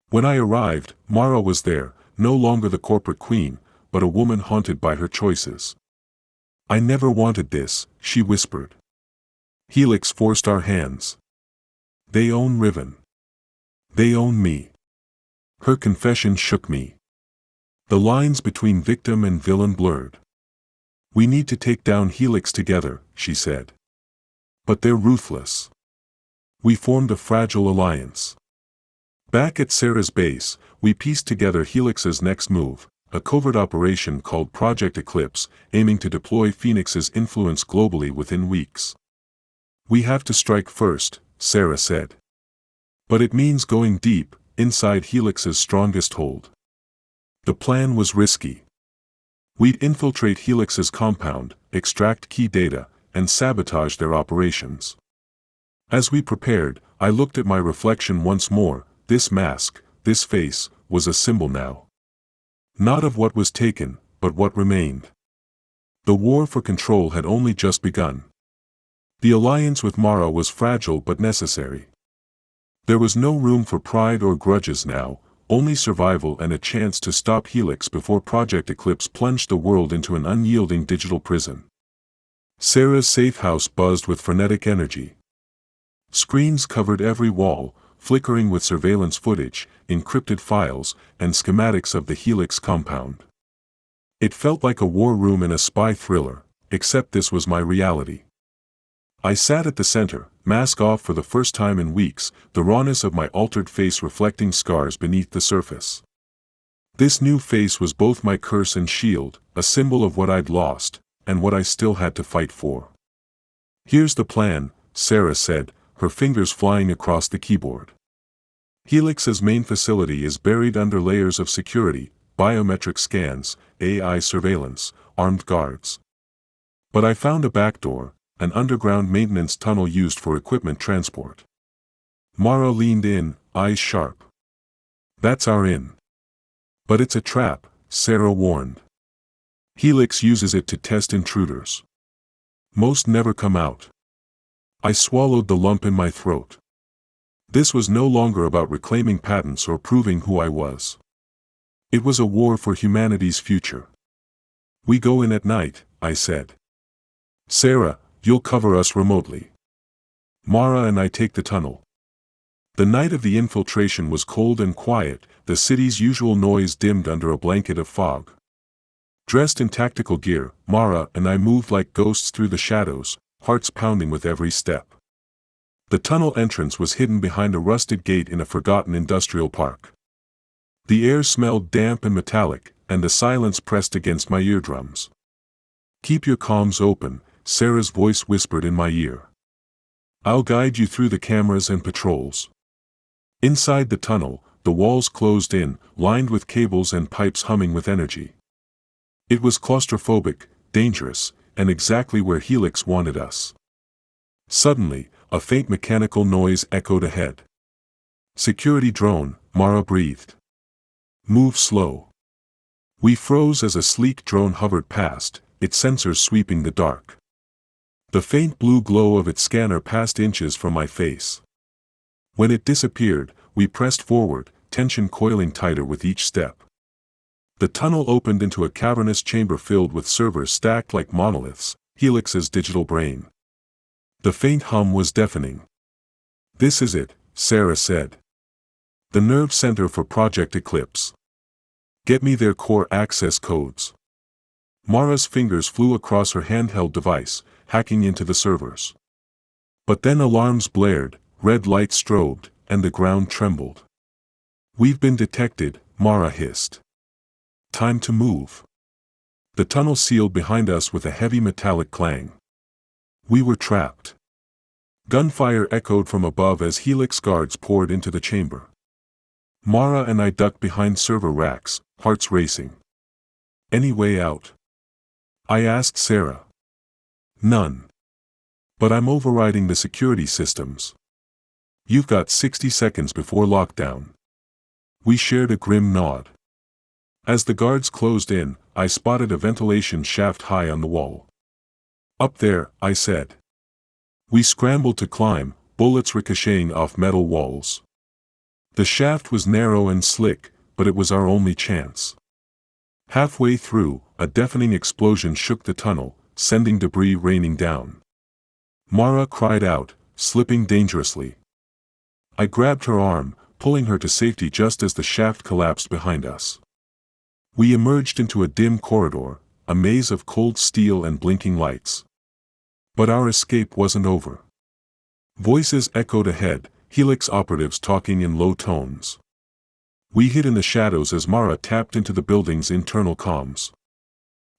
When I arrived, Mara was there, no longer the corporate queen, but a woman haunted by her choices. I never wanted this, she whispered. Helix forced our hands. They own Riven. They own me. Her confession shook me. The lines between victim and villain blurred. We need to take down Helix together, she said. But they're ruthless. We formed a fragile alliance. Back at Sarah's base, we pieced together Helix's next move, a covert operation called Project Eclipse, aiming to deploy Phoenix's influence globally within weeks. We have to strike first, Sarah said. But it means going deep, inside Helix's strongest hold. The plan was risky. We'd infiltrate Helix's compound, extract key data, and sabotage their operations. As we prepared, I looked at my reflection once more. This mask, this face, was a symbol now. Not of what was taken, but what remained. The war for control had only just begun. The alliance with Mara was fragile but necessary. There was no room for pride or grudges now, only survival and a chance to stop Helix before Project Eclipse plunged the world into an unyielding digital prison. Sarah's safe house buzzed with frenetic energy. Screens covered every wall, flickering with surveillance footage, encrypted files, and schematics of the Helix compound. It felt like a war room in a spy thriller, except this was my reality. I sat at the center, mask off for the first time in weeks, the rawness of my altered face reflecting scars beneath the surface. This new face was both my curse and shield, a symbol of what I'd lost, and what I still had to fight for. Here's the plan, Sarah said, her fingers flying across the keyboard. Helix's main facility is buried under layers of security, biometric scans, AI surveillance, armed guards. But I found a backdoor, an underground maintenance tunnel used for equipment transport. Mara leaned in, eyes sharp. That's our in. But it's a trap, Sarah warned. Helix uses it to test intruders. Most never come out. I swallowed the lump in my throat. This was no longer about reclaiming patents or proving who I was. It was a war for humanity's future. We go in at night, I said. Sarah, you'll cover us remotely. Mara and I take the tunnel. The night of the infiltration was cold and quiet, the city's usual noise dimmed under a blanket of fog. Dressed in tactical gear, Mara and I moved like ghosts through the shadows, hearts pounding with every step. The tunnel entrance was hidden behind a rusted gate in a forgotten industrial park. The air smelled damp and metallic, and the silence pressed against my eardrums. Keep your comms open, Sarah's voice whispered in my ear. I'll guide you through the cameras and patrols. Inside the tunnel, the walls closed in, lined with cables and pipes humming with energy. It was claustrophobic, dangerous, and exactly where Helix wanted us. Suddenly, a faint mechanical noise echoed ahead. Security drone, Mara breathed. Move slow. We froze as a sleek drone hovered past, its sensors sweeping the dark. The faint blue glow of its scanner passed inches from my face. When it disappeared, we pressed forward, tension coiling tighter with each step. The tunnel opened into a cavernous chamber filled with servers stacked like monoliths, Helix's digital brain. The faint hum was deafening. This is it, Sarah said. The nerve center for Project Eclipse. Get me their core access codes. Mara's fingers flew across her handheld device, hacking into the servers. But then alarms blared, red lights strobed, and the ground trembled. We've been detected, Mara hissed. Time to move. The tunnel sealed behind us with a heavy metallic clang. We were trapped. Gunfire echoed from above as Helix guards poured into the chamber. Mara and I ducked behind server racks, hearts racing. Any way out? I asked Sarah. None. But I'm overriding the security systems. You've got 60 seconds before lockdown. We shared a grim nod. As the guards closed in, I spotted a ventilation shaft high on the wall. Up there, I said. We scrambled to climb, bullets ricocheting off metal walls. The shaft was narrow and slick, but it was our only chance. Halfway through, a deafening explosion shook the tunnel, sending debris raining down. Mara cried out, slipping dangerously. I grabbed her arm, pulling her to safety just as the shaft collapsed behind us. We emerged into a dim corridor, a maze of cold steel and blinking lights. But our escape wasn't over. Voices echoed ahead, Helix operatives talking in low tones. We hid in the shadows as Mara tapped into the building's internal comms.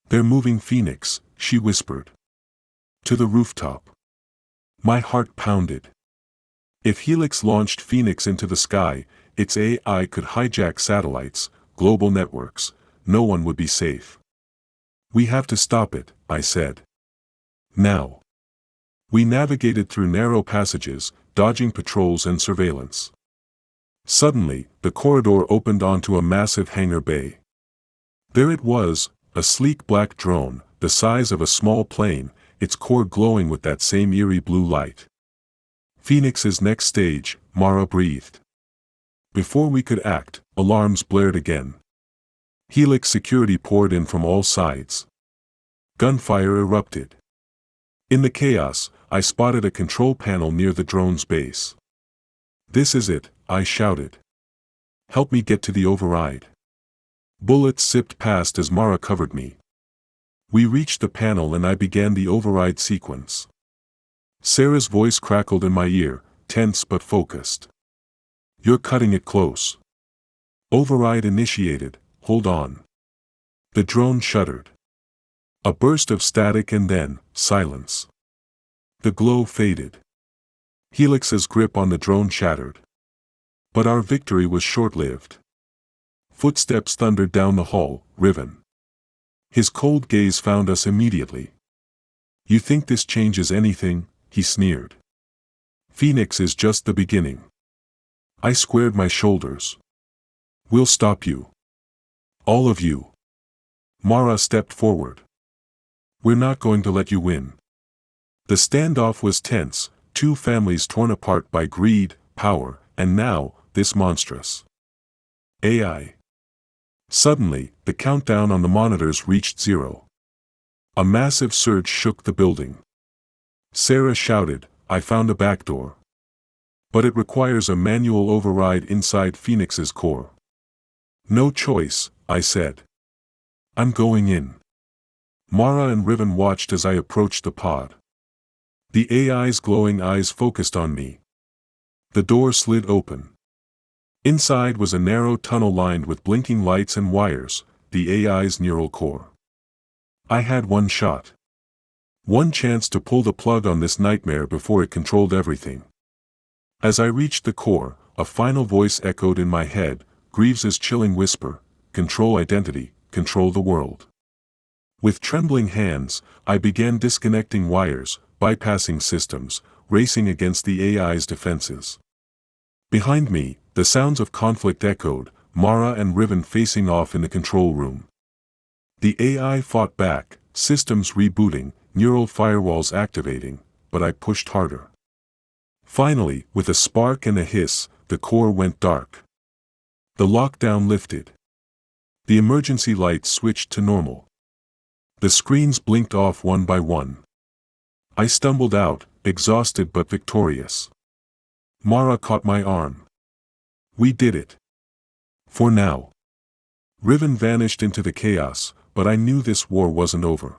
They're moving Phoenix, she whispered. To the rooftop. My heart pounded. If Helix launched Phoenix into the sky, its AI could hijack satellites, global networks. No one would be safe. We have to stop it, I said. Now. We navigated through narrow passages, dodging patrols and surveillance. Suddenly, the corridor opened onto a massive hangar bay. There it was, a sleek black drone, the size of a small plane, its core glowing with that same eerie blue light. Phoenix's next stage, Mara breathed. Before we could act, alarms blared again. Helix security poured in from all sides. Gunfire erupted. In the chaos, I spotted a control panel near the drone's base. This is it, I shouted. Help me get to the override. Bullets zipped past as Mara covered me. We reached the panel and I began the override sequence. Sarah's voice crackled in my ear, tense but focused. You're cutting it close. Override initiated, hold on. The drone shuddered. A burst of static and then, silence. The glow faded. Helix's grip on the drone shattered. But our victory was short-lived. Footsteps thundered down the hall, Riven. His cold gaze found us immediately. You think this changes anything? He sneered. Phoenix is just the beginning. I squared my shoulders. We'll stop you. All of you. Mara stepped forward. We're not going to let you win. The standoff was tense, two families torn apart by greed, power, and now, this monstrous AI. Suddenly, the countdown on the monitors reached 0. A massive surge shook the building. Sarah shouted, I found a backdoor. But it requires a manual override inside Phoenix's core. No choice, I said. I'm going in. Mara and Riven watched as I approached the pod. The AI's glowing eyes focused on me. The door slid open. Inside was a narrow tunnel lined with blinking lights and wires, the AI's neural core. I had one shot. One chance to pull the plug on this nightmare before it controlled everything. As I reached the core, a final voice echoed in my head, Greaves's chilling whisper, control identity, control the world. With trembling hands, I began disconnecting wires, bypassing systems, racing against the AI's defenses. Behind me, the sounds of conflict echoed, Mara and Riven facing off in the control room. The AI fought back, systems rebooting, neural firewalls activating, but I pushed harder. Finally, with a spark and a hiss, the core went dark. The lockdown lifted. The emergency lights switched to normal. The screens blinked off one by one. I stumbled out, exhausted but victorious. Mara caught my arm. We did it. For now. Riven vanished into the chaos, but I knew this war wasn't over.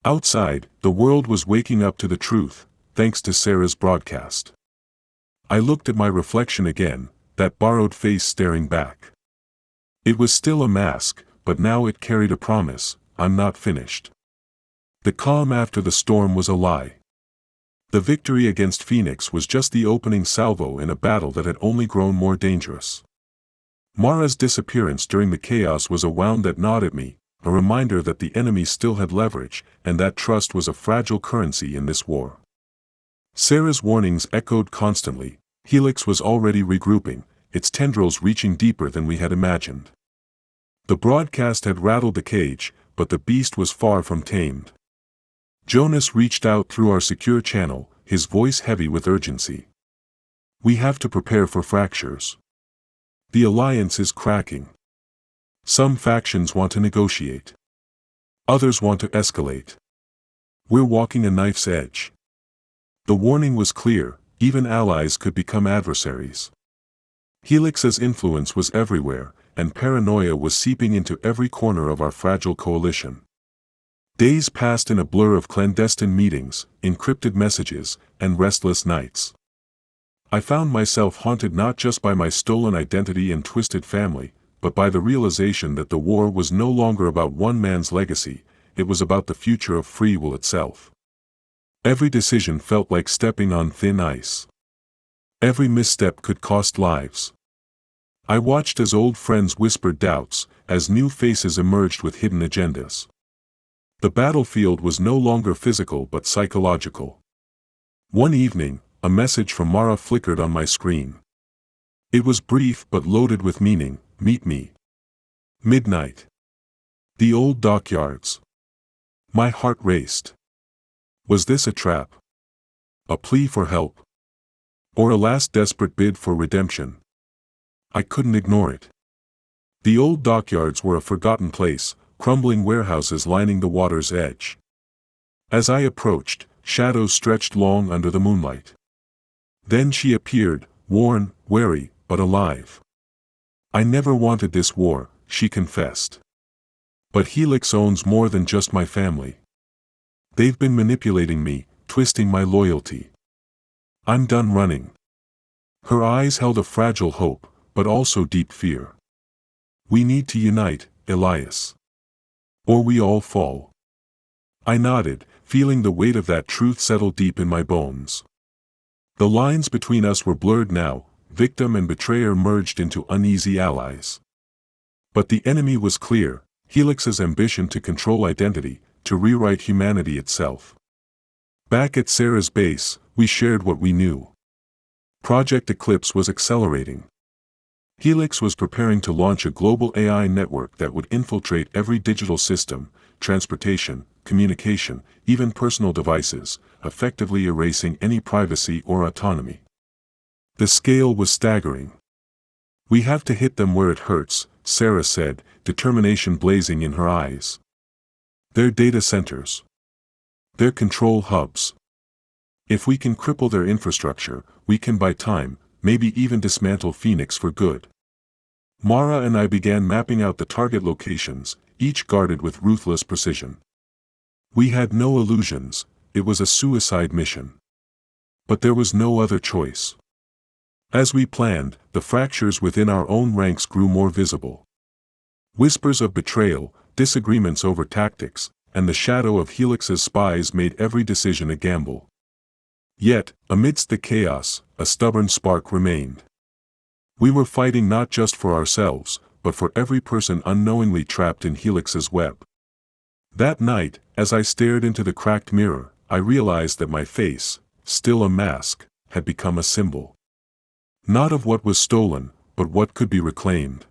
Outside, the world was waking up to the truth, thanks to Sarah's broadcast. I looked at my reflection again, that borrowed face staring back. It was still a mask, but now it carried a promise: I'm not finished. The calm after the storm was a lie. The victory against Phoenix was just the opening salvo in a battle that had only grown more dangerous. Mara's disappearance during the chaos was a wound that gnawed at me, a reminder that the enemy still had leverage, and that trust was a fragile currency in this war. Sarah's warnings echoed constantly. Helix was already regrouping, its tendrils reaching deeper than we had imagined. The broadcast had rattled the cage, but the beast was far from tamed. Jonas reached out through our secure channel, his voice heavy with urgency. We have to prepare for fractures. The alliance is cracking. Some factions want to negotiate. Others want to escalate. We're walking a knife's edge. The warning was clear: even allies could become adversaries. Helix's influence was everywhere, and paranoia was seeping into every corner of our fragile coalition. Days passed in a blur of clandestine meetings, encrypted messages, and restless nights. I found myself haunted not just by my stolen identity and twisted family, but by the realization that the war was no longer about one man's legacy, it was about the future of free will itself. Every decision felt like stepping on thin ice. Every misstep could cost lives. I watched as old friends whispered doubts, as new faces emerged with hidden agendas. The battlefield was no longer physical but psychological. One evening, a message from Mara flickered on my screen. It was brief but loaded with meaning: meet me. Midnight. The old dockyards. My heart raced. Was this a trap? A plea for help? Or a last desperate bid for redemption? I couldn't ignore it. The old dockyards were a forgotten place, crumbling warehouses lining the water's edge. As I approached, shadows stretched long under the moonlight. Then she appeared, worn, wary, but alive. I never wanted this war, she confessed. But Helix owns more than just my family. They've been manipulating me, twisting my loyalty. I'm done running. Her eyes held a fragile hope, but also deep fear. We need to unite, Elias. Or we all fall. I nodded, feeling the weight of that truth settle deep in my bones. The lines between us were blurred now, victim and betrayer merged into uneasy allies. But the enemy was clear: Helix's ambition to control identity, to rewrite humanity itself. Back at Sarah's base, we shared what we knew. Project Eclipse was accelerating. Helix was preparing to launch a global AI network that would infiltrate every digital system, transportation, communication, even personal devices, effectively erasing any privacy or autonomy. The scale was staggering. We have to hit them where it hurts, Sarah said, determination blazing in her eyes. Their data centers. Their control hubs. If we can cripple their infrastructure, we can buy time, maybe even dismantle Phoenix for good. Mara and I began mapping out the target locations, each guarded with ruthless precision. We had no illusions: it was a suicide mission. But there was no other choice. As we planned, the fractures within our own ranks grew more visible. Whispers of betrayal, disagreements over tactics, and the shadow of Helix's spies made every decision a gamble. Yet, amidst the chaos, a stubborn spark remained. We were fighting not just for ourselves, but for every person unknowingly trapped in Helix's web. That night, as I stared into the cracked mirror, I realized that my face, still a mask, had become a symbol. Not of what was stolen, but what could be reclaimed.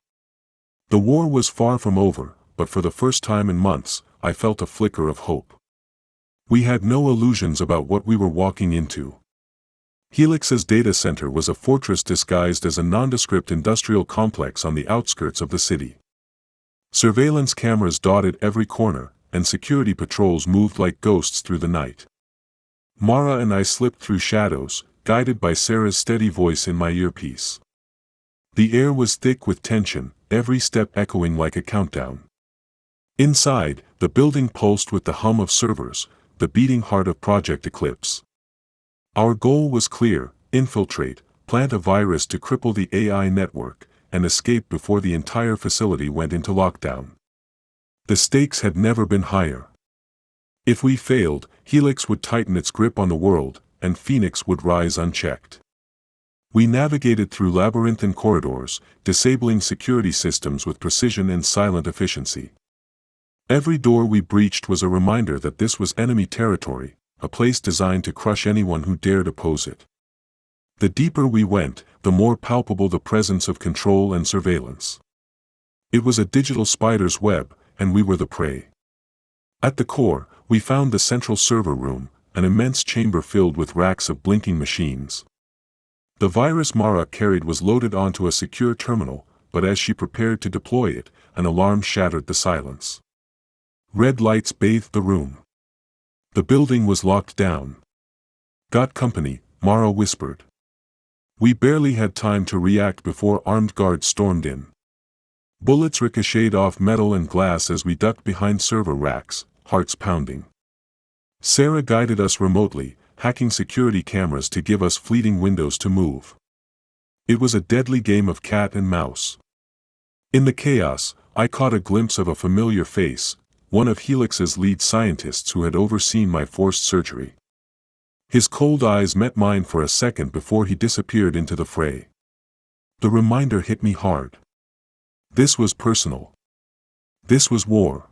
The war was far from over, but for the first time in months, I felt a flicker of hope. We had no illusions about what we were walking into. Helix's data center was a fortress disguised as a nondescript industrial complex on the outskirts of the city. Surveillance cameras dotted every corner, and security patrols moved like ghosts through the night. Mara and I slipped through shadows, guided by Sarah's steady voice in my earpiece. The air was thick with tension, every step echoing like a countdown. Inside, the building pulsed with the hum of servers, the beating heart of Project Eclipse. Our goal was clear: infiltrate, plant a virus to cripple the AI network, and escape before the entire facility went into lockdown. The stakes had never been higher. If we failed, Helix would tighten its grip on the world, and Phoenix would rise unchecked. We navigated through labyrinthine corridors, disabling security systems with precision and silent efficiency. Every door we breached was a reminder that this was enemy territory, a place designed to crush anyone who dared oppose it. The deeper we went, the more palpable the presence of control and surveillance. It was a digital spider's web, and we were the prey. At the core, we found the central server room, an immense chamber filled with racks of blinking machines. The virus Mara carried was loaded onto a secure terminal, but as she prepared to deploy it, an alarm shattered the silence. Red lights bathed the room. The building was locked down. "Got company," Mara whispered. We barely had time to react before armed guards stormed in. Bullets ricocheted off metal and glass as we ducked behind server racks, hearts pounding. Sarah guided us remotely, hacking security cameras to give us fleeting windows to move. It was a deadly game of cat and mouse. In the chaos, I caught a glimpse of a familiar face, one of Helix's lead scientists who had overseen my forced surgery. His cold eyes met mine for a second before he disappeared into the fray. The reminder hit me hard. This was personal. This was war.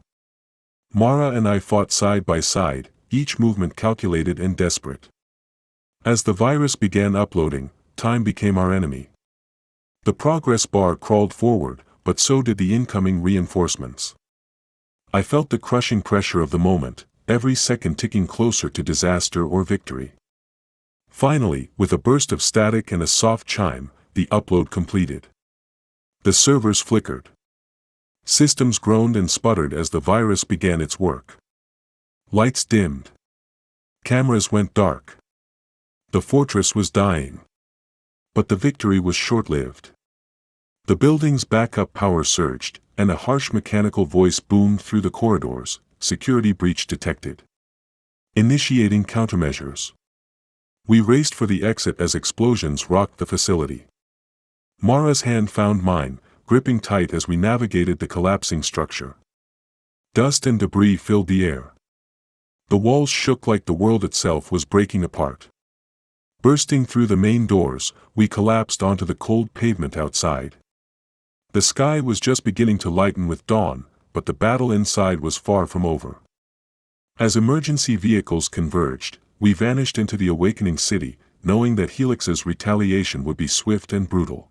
Mara and I fought side by side, each movement calculated and desperate. As the virus began uploading, time became our enemy. The progress bar crawled forward, but so did the incoming reinforcements. I felt the crushing pressure of the moment, every second ticking closer to disaster or victory. Finally, with a burst of static and a soft chime, the upload completed. The servers flickered. Systems groaned and sputtered as the virus began its work. Lights dimmed. Cameras went dark. The fortress was dying. But the victory was short-lived. The building's backup power surged, and a harsh mechanical voice boomed through the corridors: "Security breach detected. Initiating countermeasures." We raced for the exit as explosions rocked the facility. Mara's hand found mine, gripping tight as we navigated the collapsing structure. Dust and debris filled the air. The walls shook like the world itself was breaking apart. Bursting through the main doors, we collapsed onto the cold pavement outside. The sky was just beginning to lighten with dawn, but the battle inside was far from over. As emergency vehicles converged, we vanished into the awakening city, knowing that Helix's retaliation would be swift and brutal.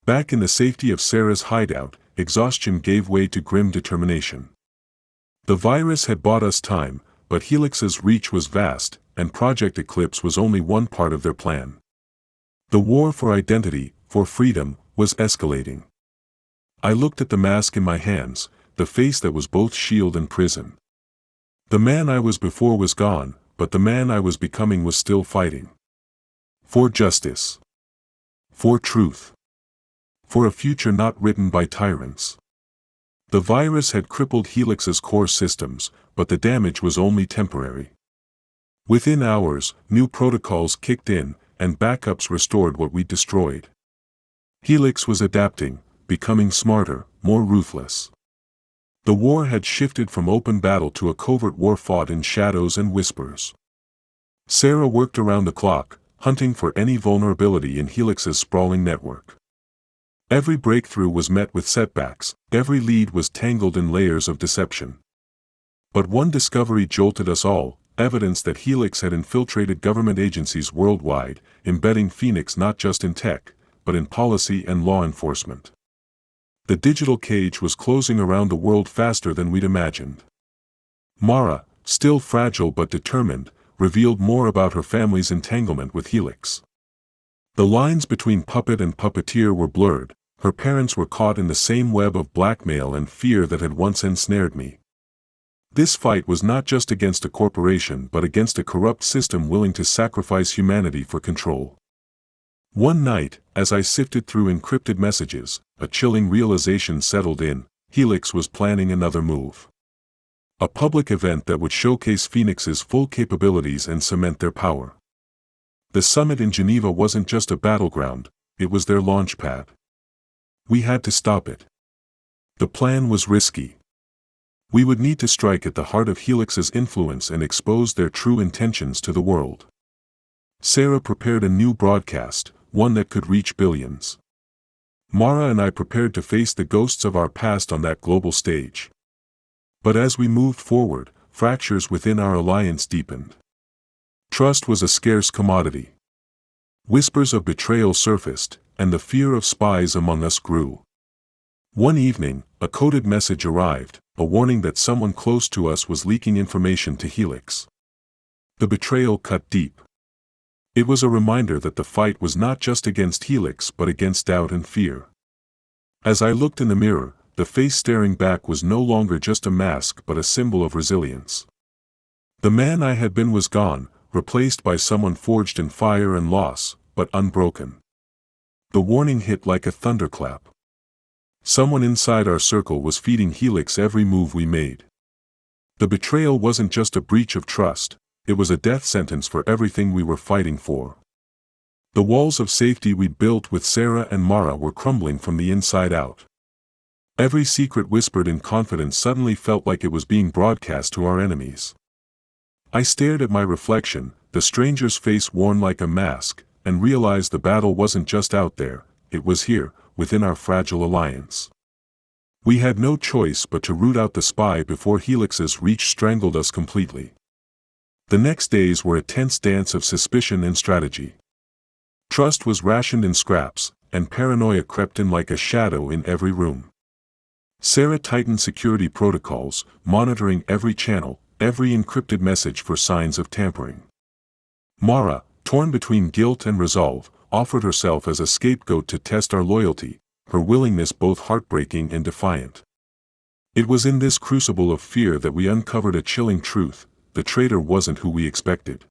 Back in the safety of Sarah's hideout, exhaustion gave way to grim determination. The virus had bought us time, but Helix's reach was vast, and Project Eclipse was only one part of their plan. The war for identity, for freedom, was escalating. I looked at the mask in my hands, the face that was both shield and prison. The man I was before was gone, but the man I was becoming was still fighting. For justice. For truth. For a future not written by tyrants. The virus had crippled Helix's core systems, but the damage was only temporary. Within hours, new protocols kicked in, and backups restored what we destroyed. Helix was adapting, becoming smarter, more ruthless. The war had shifted from open battle to a covert war fought in shadows and whispers. Sarah worked around the clock, hunting for any vulnerability in Helix's sprawling network. Every breakthrough was met with setbacks, every lead was tangled in layers of deception. But one discovery jolted us all: evidence that Helix had infiltrated government agencies worldwide, embedding Phoenix not just in tech, but in policy and law enforcement. The digital cage was closing around the world faster than we'd imagined. Mara, still fragile but determined, revealed more about her family's entanglement with Helix. The lines between puppet and puppeteer were blurred. Her parents were caught in the same web of blackmail and fear that had once ensnared me. This fight was not just against a corporation but against a corrupt system willing to sacrifice humanity for control. One night, as I sifted through encrypted messages, a chilling realization settled in: Helix was planning another move. A public event that would showcase Phoenix's full capabilities and cement their power. The summit in Geneva wasn't just a battleground, it was their launchpad. We had to stop it. The plan was risky. We would need to strike at the heart of Helix's influence and expose their true intentions to the world. Sarah prepared a new broadcast, one that could reach billions. Mara and I prepared to face the ghosts of our past on that global stage. But as we moved forward, fractures within our alliance deepened. Trust was a scarce commodity. Whispers of betrayal surfaced, and the fear of spies among us grew. One evening, a coded message arrived, a warning that someone close to us was leaking information to Helix. The betrayal cut deep. It was a reminder that the fight was not just against Helix but against doubt and fear. As I looked in the mirror, the face staring back was no longer just a mask but a symbol of resilience. The man I had been was gone, replaced by someone forged in fire and loss, but unbroken. The warning hit like a thunderclap. Someone inside our circle was feeding Helix every move we made. The betrayal wasn't just a breach of trust, it was a death sentence for everything we were fighting for. The walls of safety we'd built with Sarah and Mara were crumbling from the inside out. Every secret whispered in confidence suddenly felt like it was being broadcast to our enemies. I stared at my reflection, the stranger's face worn like a mask, and realized the battle wasn't just out there, it was here, within our fragile alliance. We had no choice but to root out the spy before Helix's reach strangled us completely. The next days were a tense dance of suspicion and strategy. Trust was rationed in scraps, and paranoia crept in like a shadow in every room. Sarah tightened security protocols, monitoring every channel, every encrypted message for signs of tampering. Mara, torn between guilt and resolve, offered herself as a scapegoat to test our loyalty, her willingness both heartbreaking and defiant. It was in this crucible of fear that we uncovered a chilling truth: the traitor wasn't who we expected.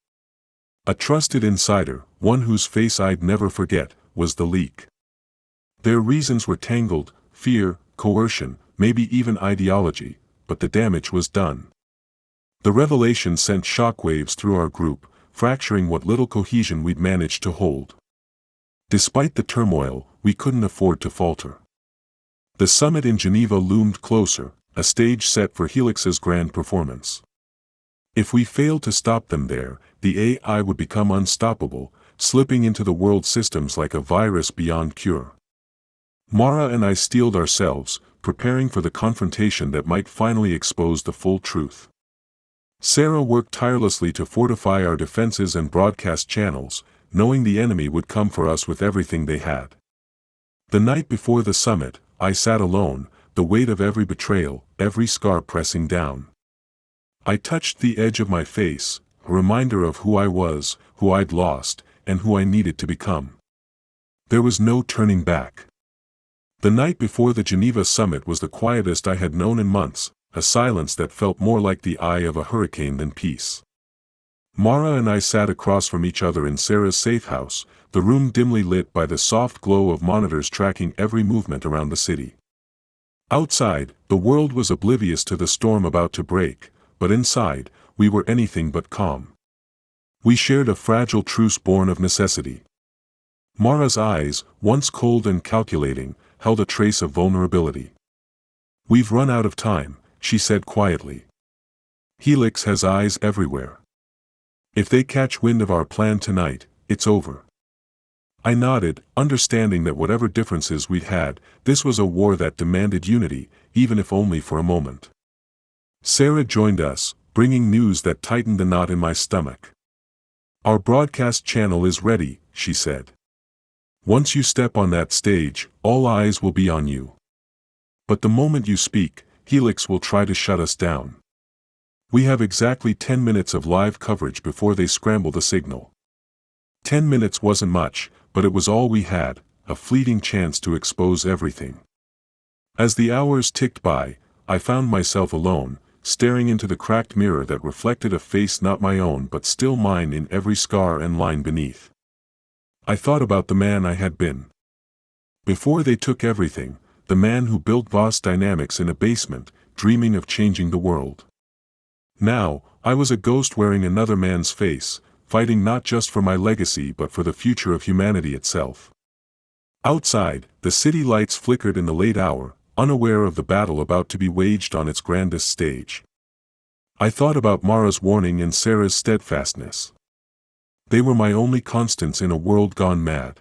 A trusted insider, one whose face I'd never forget, was the leak. Their reasons were tangled: fear, coercion, maybe even ideology, but the damage was done. The revelation sent shockwaves through our group, fracturing what little cohesion we'd managed to hold. Despite the turmoil, we couldn't afford to falter. The summit in Geneva loomed closer, a stage set for Helix's grand performance. If we failed to stop them there, the AI would become unstoppable, slipping into the world systems like a virus beyond cure. Mara and I steeled ourselves, preparing for the confrontation that might finally expose the full truth. Sarah worked tirelessly to fortify our defenses and broadcast channels, knowing the enemy would come for us with everything they had. The night before the summit, I sat alone, the weight of every betrayal, every scar pressing down. I touched the edge of my face, a reminder of who I was, who I'd lost, and who I needed to become. There was no turning back. The night before the Geneva summit was the quietest I had known in months, a silence that felt more like the eye of a hurricane than peace. Mara and I sat across from each other in Sarah's safe house, the room dimly lit by the soft glow of monitors tracking every movement around the city. Outside, the world was oblivious to the storm about to break, but inside, we were anything but calm. We shared a fragile truce born of necessity. Mara's eyes, once cold and calculating, held a trace of vulnerability. "We've run out of time," she said quietly. "Helix has eyes everywhere. If they catch wind of our plan tonight, it's over." I nodded, understanding that whatever differences we'd had, this was a war that demanded unity, even if only for a moment. Sarah joined us, bringing news that tightened the knot in my stomach. "Our broadcast channel is ready," she said. "Once you step on that stage, all eyes will be on you. But the moment you speak, Helix will try to shut us down. We have exactly 10 minutes of live coverage before they scramble the signal." 10 minutes wasn't much, but it was all we had, a fleeting chance to expose everything. As the hours ticked by, I found myself alone, staring into the cracked mirror that reflected a face not my own but still mine in every scar and line beneath. I thought about the man I had been. Before they took everything, the man who built vast dynamics in a basement, dreaming of changing the world. Now, I was a ghost wearing another man's face, fighting not just for my legacy but for the future of humanity itself. Outside, the city lights flickered in the late hour, unaware of the battle about to be waged on its grandest stage. I thought about Mara's warning and Sarah's steadfastness. They were my only constants in a world gone mad.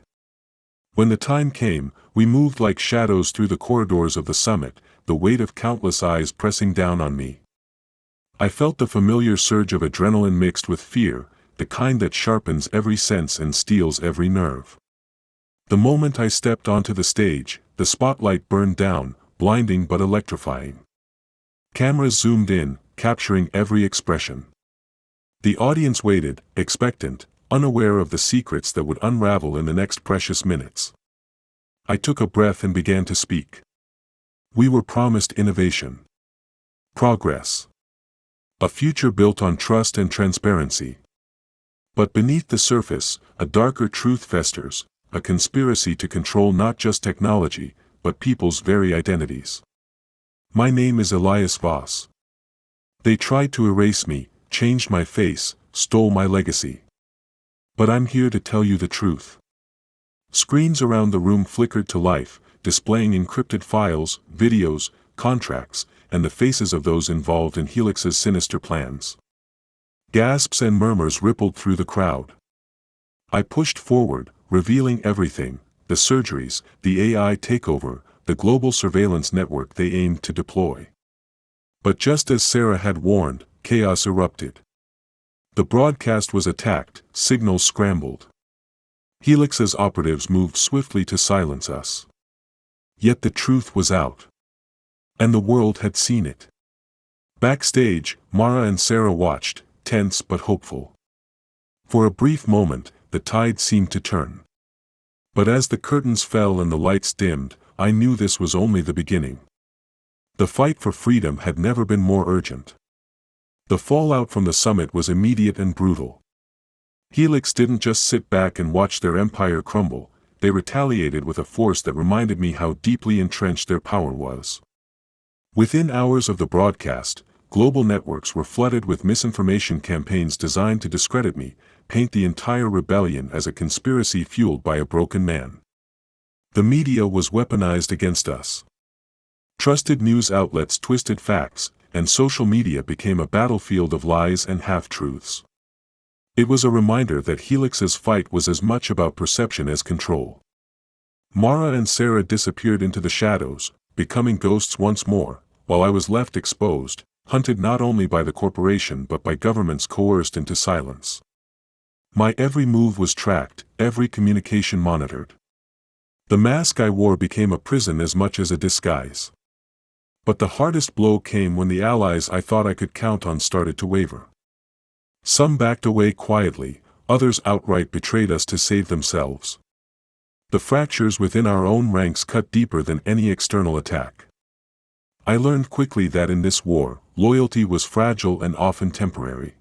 When the time came, we moved like shadows through the corridors of the summit, the weight of countless eyes pressing down on me. I felt the familiar surge of adrenaline mixed with fear, the kind that sharpens every sense and steels every nerve. The moment I stepped onto the stage, the spotlight burned down, blinding but electrifying. Cameras zoomed in, capturing every expression. The audience waited, expectant, unaware of the secrets that would unravel in the next precious minutes. I took a breath and began to speak. We were promised innovation. Progress. A future built on trust and transparency. But beneath the surface, a darker truth festers, a conspiracy to control not just technology, but people's very identities. My name is Elias Voss. They tried to erase me, changed my face, stole my legacy. But I'm here to tell you the truth. Screens around the room flickered to life, displaying encrypted files, videos, contracts, and the faces of those involved in Helix's sinister plans. Gasps and murmurs rippled through the crowd. I pushed forward, revealing everything: the surgeries, the AI takeover, the global surveillance network they aimed to deploy. But just as Sarah had warned, chaos erupted. The broadcast was attacked, signals scrambled. Helix's operatives moved swiftly to silence us. Yet the truth was out. And the world had seen it. Backstage, Mara and Sarah watched, tense but hopeful. For a brief moment, the tide seemed to turn. But as the curtains fell and the lights dimmed, I knew this was only the beginning. The fight for freedom had never been more urgent. The fallout from the summit was immediate and brutal. Helix didn't just sit back and watch their empire crumble, they retaliated with a force that reminded me how deeply entrenched their power was. Within hours of the broadcast, global networks were flooded with misinformation campaigns designed to discredit me, paint the entire rebellion as a conspiracy fueled by a broken man. The media was weaponized against us. Trusted news outlets twisted facts, and social media became a battlefield of lies and half-truths. It was a reminder that Helix's fight was as much about perception as control. Mara and Sarah disappeared into the shadows, becoming ghosts once more, while I was left exposed, hunted not only by the corporation but by governments coerced into silence. My every move was tracked, every communication monitored. The mask I wore became a prison as much as a disguise. But the hardest blow came when the allies I thought I could count on started to waver. Some backed away quietly, others outright betrayed us to save themselves. The fractures within our own ranks cut deeper than any external attack. I learned quickly that in this war, loyalty was fragile and often temporary.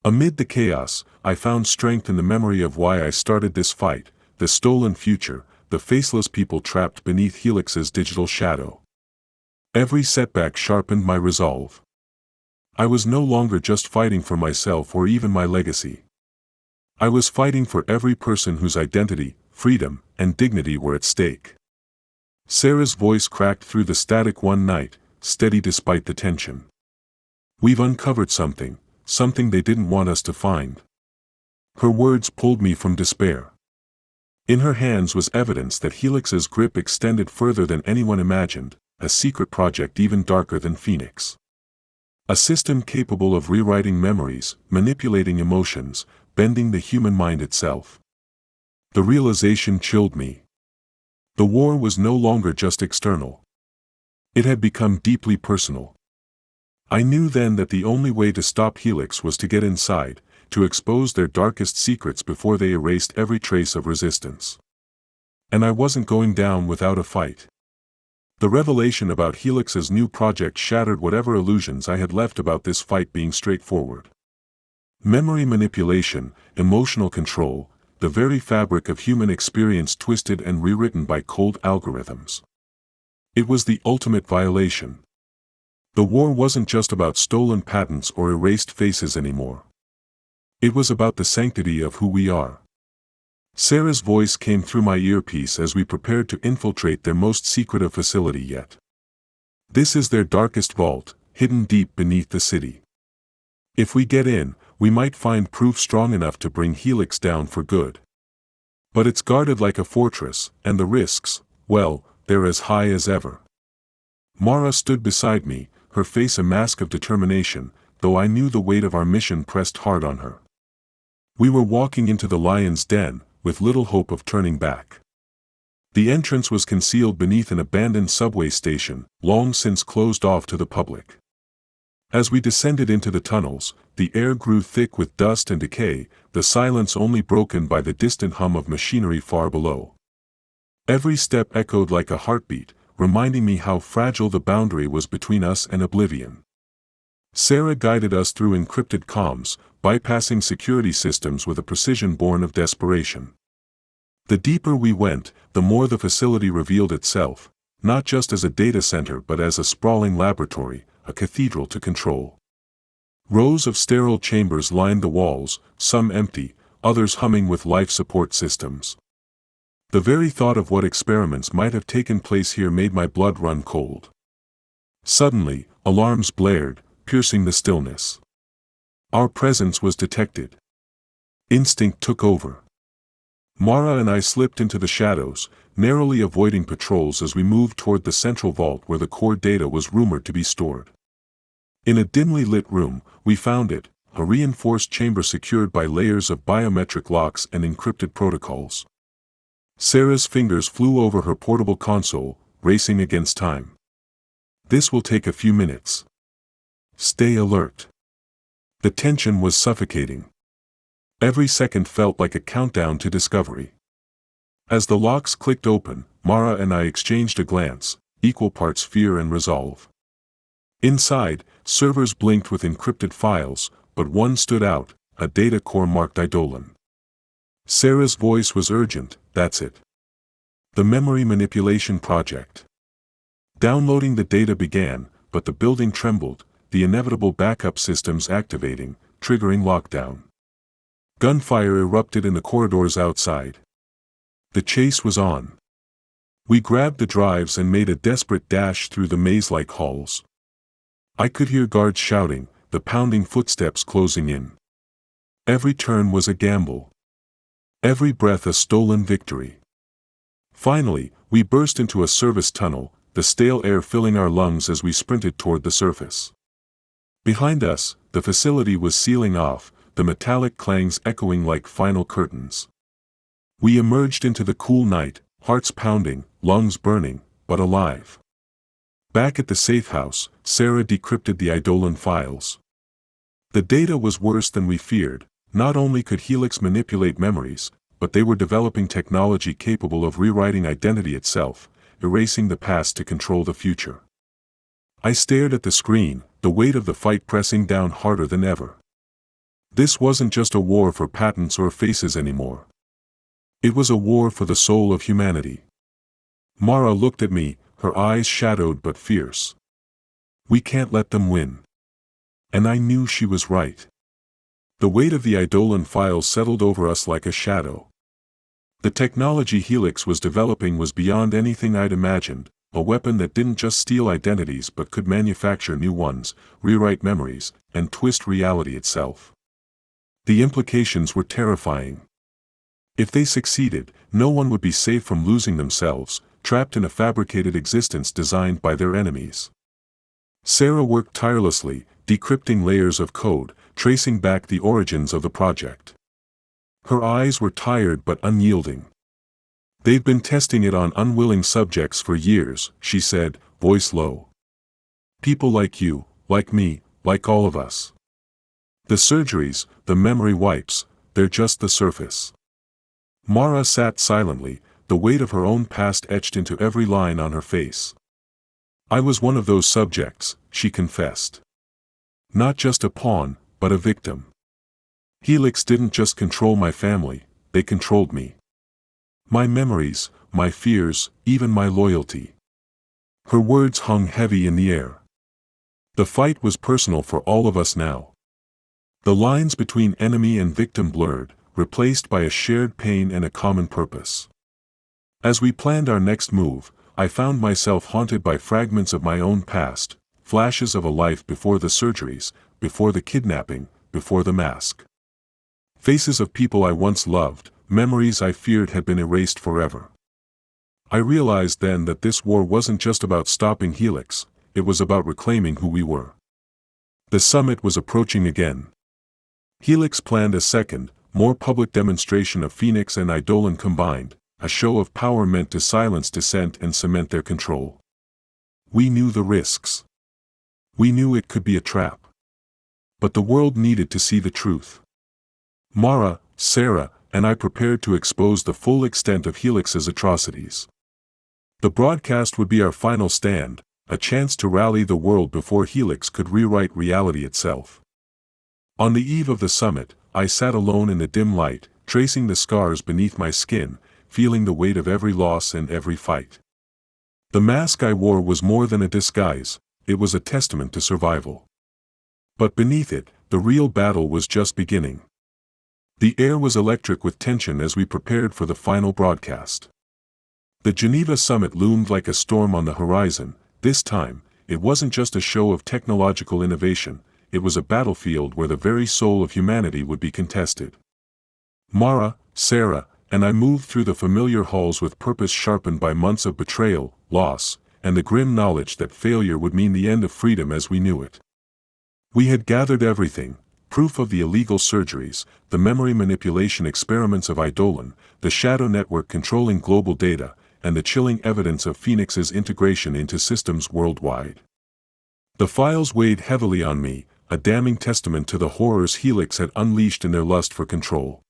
Amid the chaos, I found strength in the memory of why I started this fight: the stolen future, the faceless people trapped beneath Helix's digital shadow. Every setback sharpened my resolve. I was no longer just fighting for myself or even my legacy. I was fighting for every person whose identity, freedom, and dignity were at stake. Sarah's voice cracked through the static one night, steady despite the tension. "We've uncovered something they didn't want us to find." Her words pulled me from despair. In her hands was evidence that Helix's grip extended further than anyone imagined, a secret project even darker than Phoenix. A system capable of rewriting memories, manipulating emotions, bending the human mind itself. The realization chilled me. The war was no longer just external. It had become deeply personal. I knew then that the only way to stop Helix was to get inside, to expose their darkest secrets before they erased every trace of resistance. And I wasn't going down without a fight. The revelation about Helix's new project shattered whatever illusions I had left about this fight being straightforward. Memory manipulation, emotional control, the very fabric of human experience twisted and rewritten by cold algorithms. It was the ultimate violation. The war wasn't just about stolen patents or erased faces anymore. It was about the sanctity of who we are. Sarah's voice came through my earpiece as we prepared to infiltrate their most secretive facility yet. This is their darkest vault, hidden deep beneath the city. If we get in, we might find proof strong enough to bring Helix down for good. But it's guarded like a fortress, and the risks, well, they're as high as ever. Mara stood beside me, her face a mask of determination, though I knew the weight of our mission pressed hard on her. We were walking into the lion's den, with little hope of turning back. The entrance was concealed beneath an abandoned subway station, long since closed off to the public. As we descended into the tunnels, the air grew thick with dust and decay, the silence only broken by the distant hum of machinery far below. Every step echoed like a heartbeat, reminding me how fragile the boundary was between us and oblivion. Sarah guided us through encrypted comms, bypassing security systems with a precision born of desperation. The deeper we went, the more the facility revealed itself, not just as a data center but as a sprawling laboratory, a cathedral to control. Rows of sterile chambers lined the walls, some empty, others humming with life support systems. The very thought of what experiments might have taken place here made my blood run cold. Suddenly, alarms blared, piercing the stillness. Our presence was detected. Instinct took over. Mara and I slipped into the shadows, narrowly avoiding patrols as we moved toward the central vault where the core data was rumored to be stored. In a dimly lit room, we found it, a reinforced chamber secured by layers of biometric locks and encrypted protocols. Sarah's fingers flew over her portable console, racing against time. This will take a few minutes. Stay alert. The tension was suffocating. Every second felt like a countdown to discovery. As the locks clicked open, Mara and I exchanged a glance, equal parts fear and resolve. Inside, servers blinked with encrypted files, but one stood out, a data core marked Eidolon. Sarah's voice was urgent, that's it. The memory manipulation project. Downloading the data began, but the building trembled, the inevitable backup systems activating, triggering lockdown. Gunfire erupted in the corridors outside. The chase was on. We grabbed the drives and made a desperate dash through the maze-like halls. I could hear guards shouting, the pounding footsteps closing in. Every turn was a gamble. Every breath a stolen victory. Finally, we burst into a service tunnel, the stale air filling our lungs as we sprinted toward the surface. Behind us, the facility was sealing off, the metallic clangs echoing like final curtains. We emerged into the cool night, hearts pounding, lungs burning, but alive. Back at the safe house, Sarah decrypted the Eidolon files. The data was worse than we feared. Not only could Helix manipulate memories, but they were developing technology capable of rewriting identity itself, erasing the past to control the future. I stared at the screen, the weight of the fight pressing down harder than ever. This wasn't just a war for patents or faces anymore. It was a war for the soul of humanity. Mara looked at me, her eyes shadowed but fierce. We can't let them win. And I knew she was right. The weight of the Eidolon files settled over us like a shadow. The technology Helix was developing was beyond anything I'd imagined, a weapon that didn't just steal identities but could manufacture new ones, rewrite memories, and twist reality itself. The implications were terrifying. If they succeeded, no one would be safe from losing themselves, trapped in a fabricated existence designed by their enemies. Sarah worked tirelessly, decrypting layers of code, tracing back the origins of the project. Her eyes were tired but unyielding. They've been testing it on unwilling subjects for years, she said, voice low. People like you, like me, like all of us. The surgeries, the memory wipes, they're just the surface. Mara sat silently, the weight of her own past etched into every line on her face. I was one of those subjects, she confessed. Not just a pawn, but a victim. Helix didn't just control my family, they controlled me. My memories, my fears, even my loyalty. Her words hung heavy in the air. The fight was personal for all of us now. The lines between enemy and victim blurred, replaced by a shared pain and a common purpose. As we planned our next move, I found myself haunted by fragments of my own past, flashes of a life before the surgeries, before the kidnapping, before the mask. Faces of people I once loved, memories I feared had been erased forever. I realized then that this war wasn't just about stopping Helix, it was about reclaiming who we were. The summit was approaching again. Helix planned a second, more public demonstration of Phoenix and Eidolon combined, a show of power meant to silence dissent and cement their control. We knew the risks. We knew it could be a trap. But the world needed to see the truth. Mara, Sarah, and I prepared to expose the full extent of Helix's atrocities. The broadcast would be our final stand, a chance to rally the world before Helix could rewrite reality itself. On the eve of the summit, I sat alone in the dim light, tracing the scars beneath my skin, feeling the weight of every loss and every fight. The mask I wore was more than a disguise, it was a testament to survival. But beneath it, the real battle was just beginning. The air was electric with tension as we prepared for the final broadcast. The Geneva summit loomed like a storm on the horizon. This time, it wasn't just a show of technological innovation, it was a battlefield where the very soul of humanity would be contested. Mara, Sarah, and I moved through the familiar halls with purpose sharpened by months of betrayal, loss, and the grim knowledge that failure would mean the end of freedom as we knew it. We had gathered everything: proof of the illegal surgeries, the memory manipulation experiments of Eidolon, the shadow network controlling global data, and the chilling evidence of Phoenix's integration into systems worldwide. The files weighed heavily on me, a damning testament to the horrors Helix had unleashed in their lust for control.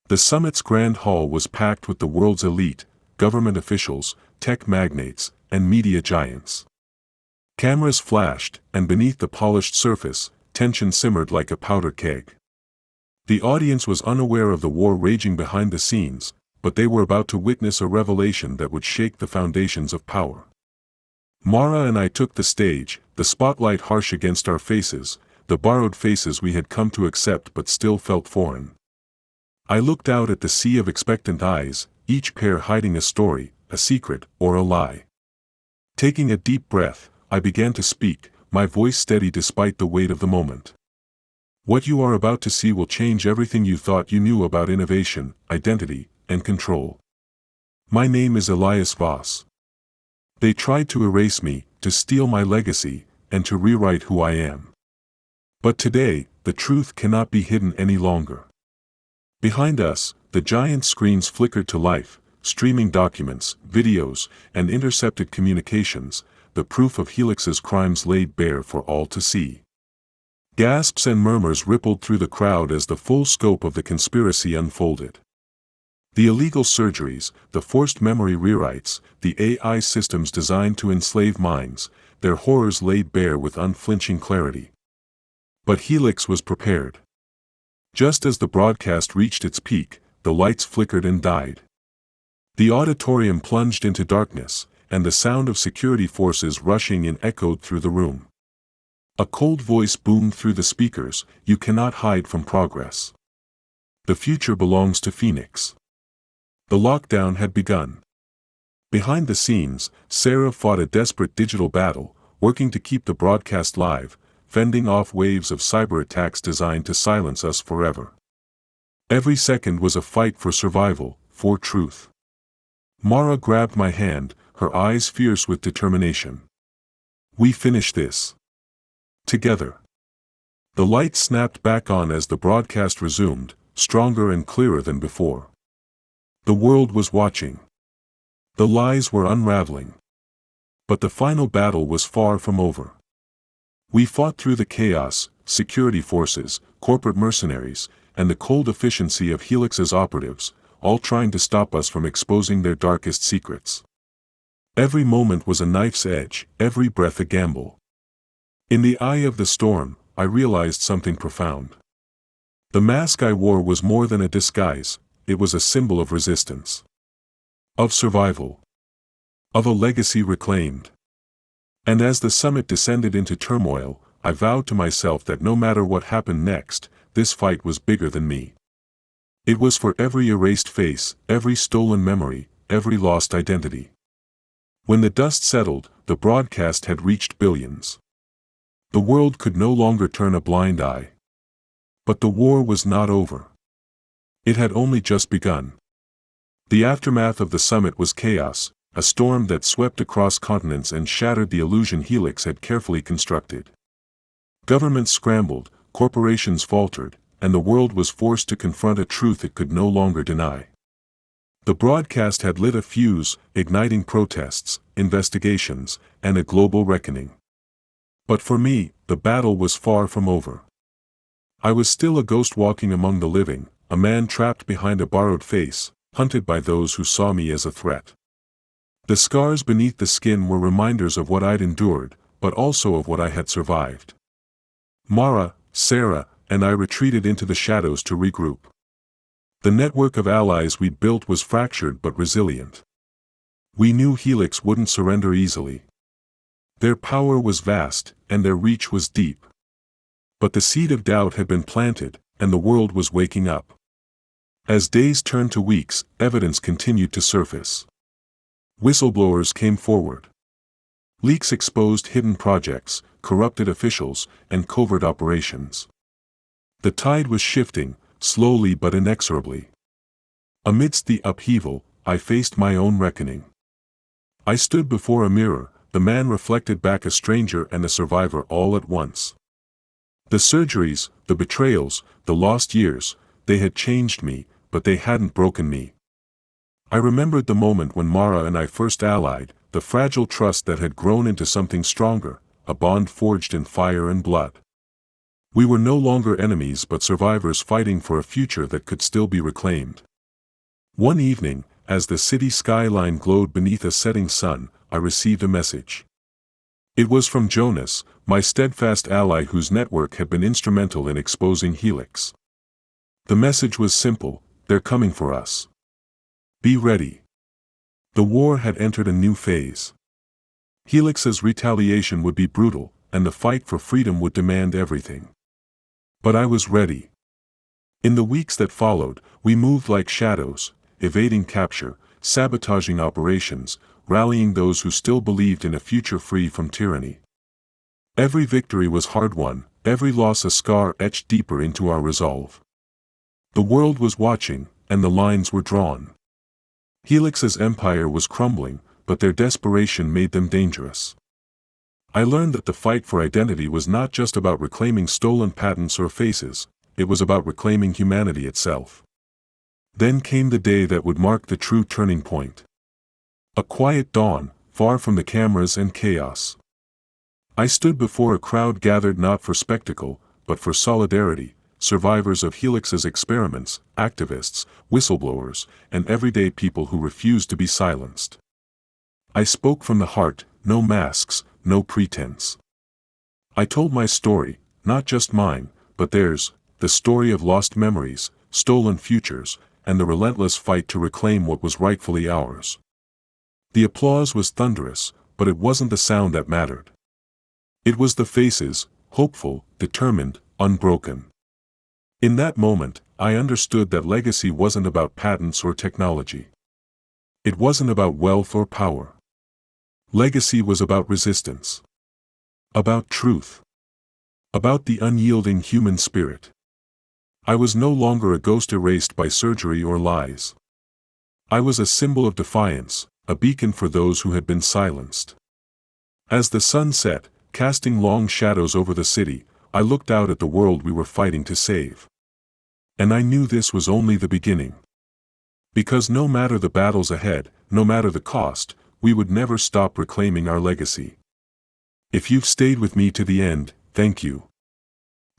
The summit's grand hall was packed with the world's elite, government officials, tech magnates, and media giants. Cameras flashed, and beneath the polished surface, tension simmered like a powder keg. The audience was unaware of the war raging behind the scenes, but they were about to witness a revelation that would shake the foundations of power. Mara and I took the stage, the spotlight harsh against our faces, the borrowed faces we had come to accept but still felt foreign. I looked out at the sea of expectant eyes, each pair hiding a story, a secret, or a lie. Taking a deep breath, I began to speak, my voice steady despite the weight of the moment. What you are about to see will change everything you thought you knew about innovation, identity, and control. My name is Elias Voss. They tried to erase me, to steal my legacy, and to rewrite who I am. But today, the truth cannot be hidden any longer. Behind us, the giant screens flickered to life, streaming documents, videos, and intercepted communications, the proof of Helix's crimes laid bare for all to see. Gasps and murmurs rippled through the crowd as the full scope of the conspiracy unfolded. The illegal surgeries, the forced memory rewrites, the AI systems designed to enslave minds, their horrors laid bare with unflinching clarity. But Helix was prepared. Just as the broadcast reached its peak, the lights flickered and died. The auditorium plunged into darkness, and the sound of security forces rushing in echoed through the room. A cold voice boomed through the speakers: "You cannot hide from progress. The future belongs to Phoenix." The lockdown had begun. Behind the scenes, Sarah fought a desperate digital battle, working to keep the broadcast live, fending off waves of cyber attacks designed to silence us forever. Every second was a fight for survival, for truth. Mara grabbed my hand, her eyes fierce with determination. "We finish this together." The light snapped back on as the broadcast resumed, stronger and clearer than before. The world was watching. The lies were unraveling. But the final battle was far from over. We fought through the chaos, security forces, corporate mercenaries, and the cold efficiency of Helix's operatives, all trying to stop us from exposing their darkest secrets. Every moment was a knife's edge, every breath a gamble. In the eye of the storm, I realized something profound. The mask I wore was more than a disguise, it was a symbol of resistance. Of survival. Of a legacy reclaimed. And as the summit descended into turmoil, I vowed to myself that no matter what happened next, this fight was bigger than me. It was for every erased face, every stolen memory, every lost identity. When the dust settled, the broadcast had reached billions. The world could no longer turn a blind eye. But the war was not over. It had only just begun. The aftermath of the summit was chaos, a storm that swept across continents and shattered the illusion Helix had carefully constructed. Governments scrambled, corporations faltered, and the world was forced to confront a truth it could no longer deny. The broadcast had lit a fuse, igniting protests, investigations, and a global reckoning. But for me, the battle was far from over. I was still a ghost walking among the living, a man trapped behind a borrowed face, hunted by those who saw me as a threat. The scars beneath the skin were reminders of what I'd endured, but also of what I had survived. Mara, Sarah, and I retreated into the shadows to regroup. The network of allies we'd built was fractured but resilient. We knew Helix wouldn't surrender easily. Their power was vast, and their reach was deep. But the seed of doubt had been planted, and the world was waking up. As days turned to weeks, evidence continued to surface. Whistleblowers came forward. Leaks exposed hidden projects, corrupted officials, and covert operations. The tide was shifting, slowly but inexorably. Amidst the upheaval, I faced my own reckoning. I stood before a mirror, the man reflected back a stranger and a survivor all at once. The surgeries, the betrayals, the lost years, they had changed me, but they hadn't broken me. I remembered the moment when Mara and I first allied, the fragile trust that had grown into something stronger, a bond forged in fire and blood. We were no longer enemies but survivors fighting for a future that could still be reclaimed. One evening, as the city skyline glowed beneath a setting sun, I received a message. It was from Jonas, my steadfast ally whose network had been instrumental in exposing Helix. The message was simple: they're coming for us. Be ready. The war had entered a new phase. Helix's retaliation would be brutal, and the fight for freedom would demand everything. But I was ready. In the weeks that followed, we moved like shadows, evading capture, sabotaging operations, rallying those who still believed in a future free from tyranny. Every victory was hard-won, every loss a scar etched deeper into our resolve. The world was watching, and the lines were drawn. Helix's empire was crumbling, but their desperation made them dangerous. I learned that the fight for identity was not just about reclaiming stolen patents or faces, it was about reclaiming humanity itself. Then came the day that would mark the true turning point. A quiet dawn, far from the cameras and chaos. I stood before a crowd gathered not for spectacle, but for solidarity, survivors of Helix's experiments, activists, whistleblowers, and everyday people who refused to be silenced. I spoke from the heart, no masks, no pretense. I told my story, not just mine, but theirs, the story of lost memories, stolen futures, and the relentless fight to reclaim what was rightfully ours. The applause was thunderous, but it wasn't the sound that mattered. It was the faces, hopeful, determined, unbroken. In that moment, I understood that legacy wasn't about patents or technology. It wasn't about wealth or power. Legacy was about resistance. About truth. About the unyielding human spirit. I was no longer a ghost erased by surgery or lies. I was a symbol of defiance, a beacon for those who had been silenced. As the sun set, casting long shadows over the city, I looked out at the world we were fighting to save. And I knew this was only the beginning. Because no matter the battles ahead, no matter the cost, we would never stop reclaiming our legacy. If you've stayed with me to the end, thank you.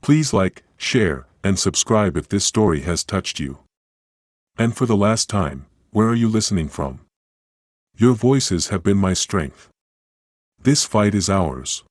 Please like, share, and subscribe if this story has touched you. And for the last time, where are you listening from? Your voices have been my strength. This fight is ours.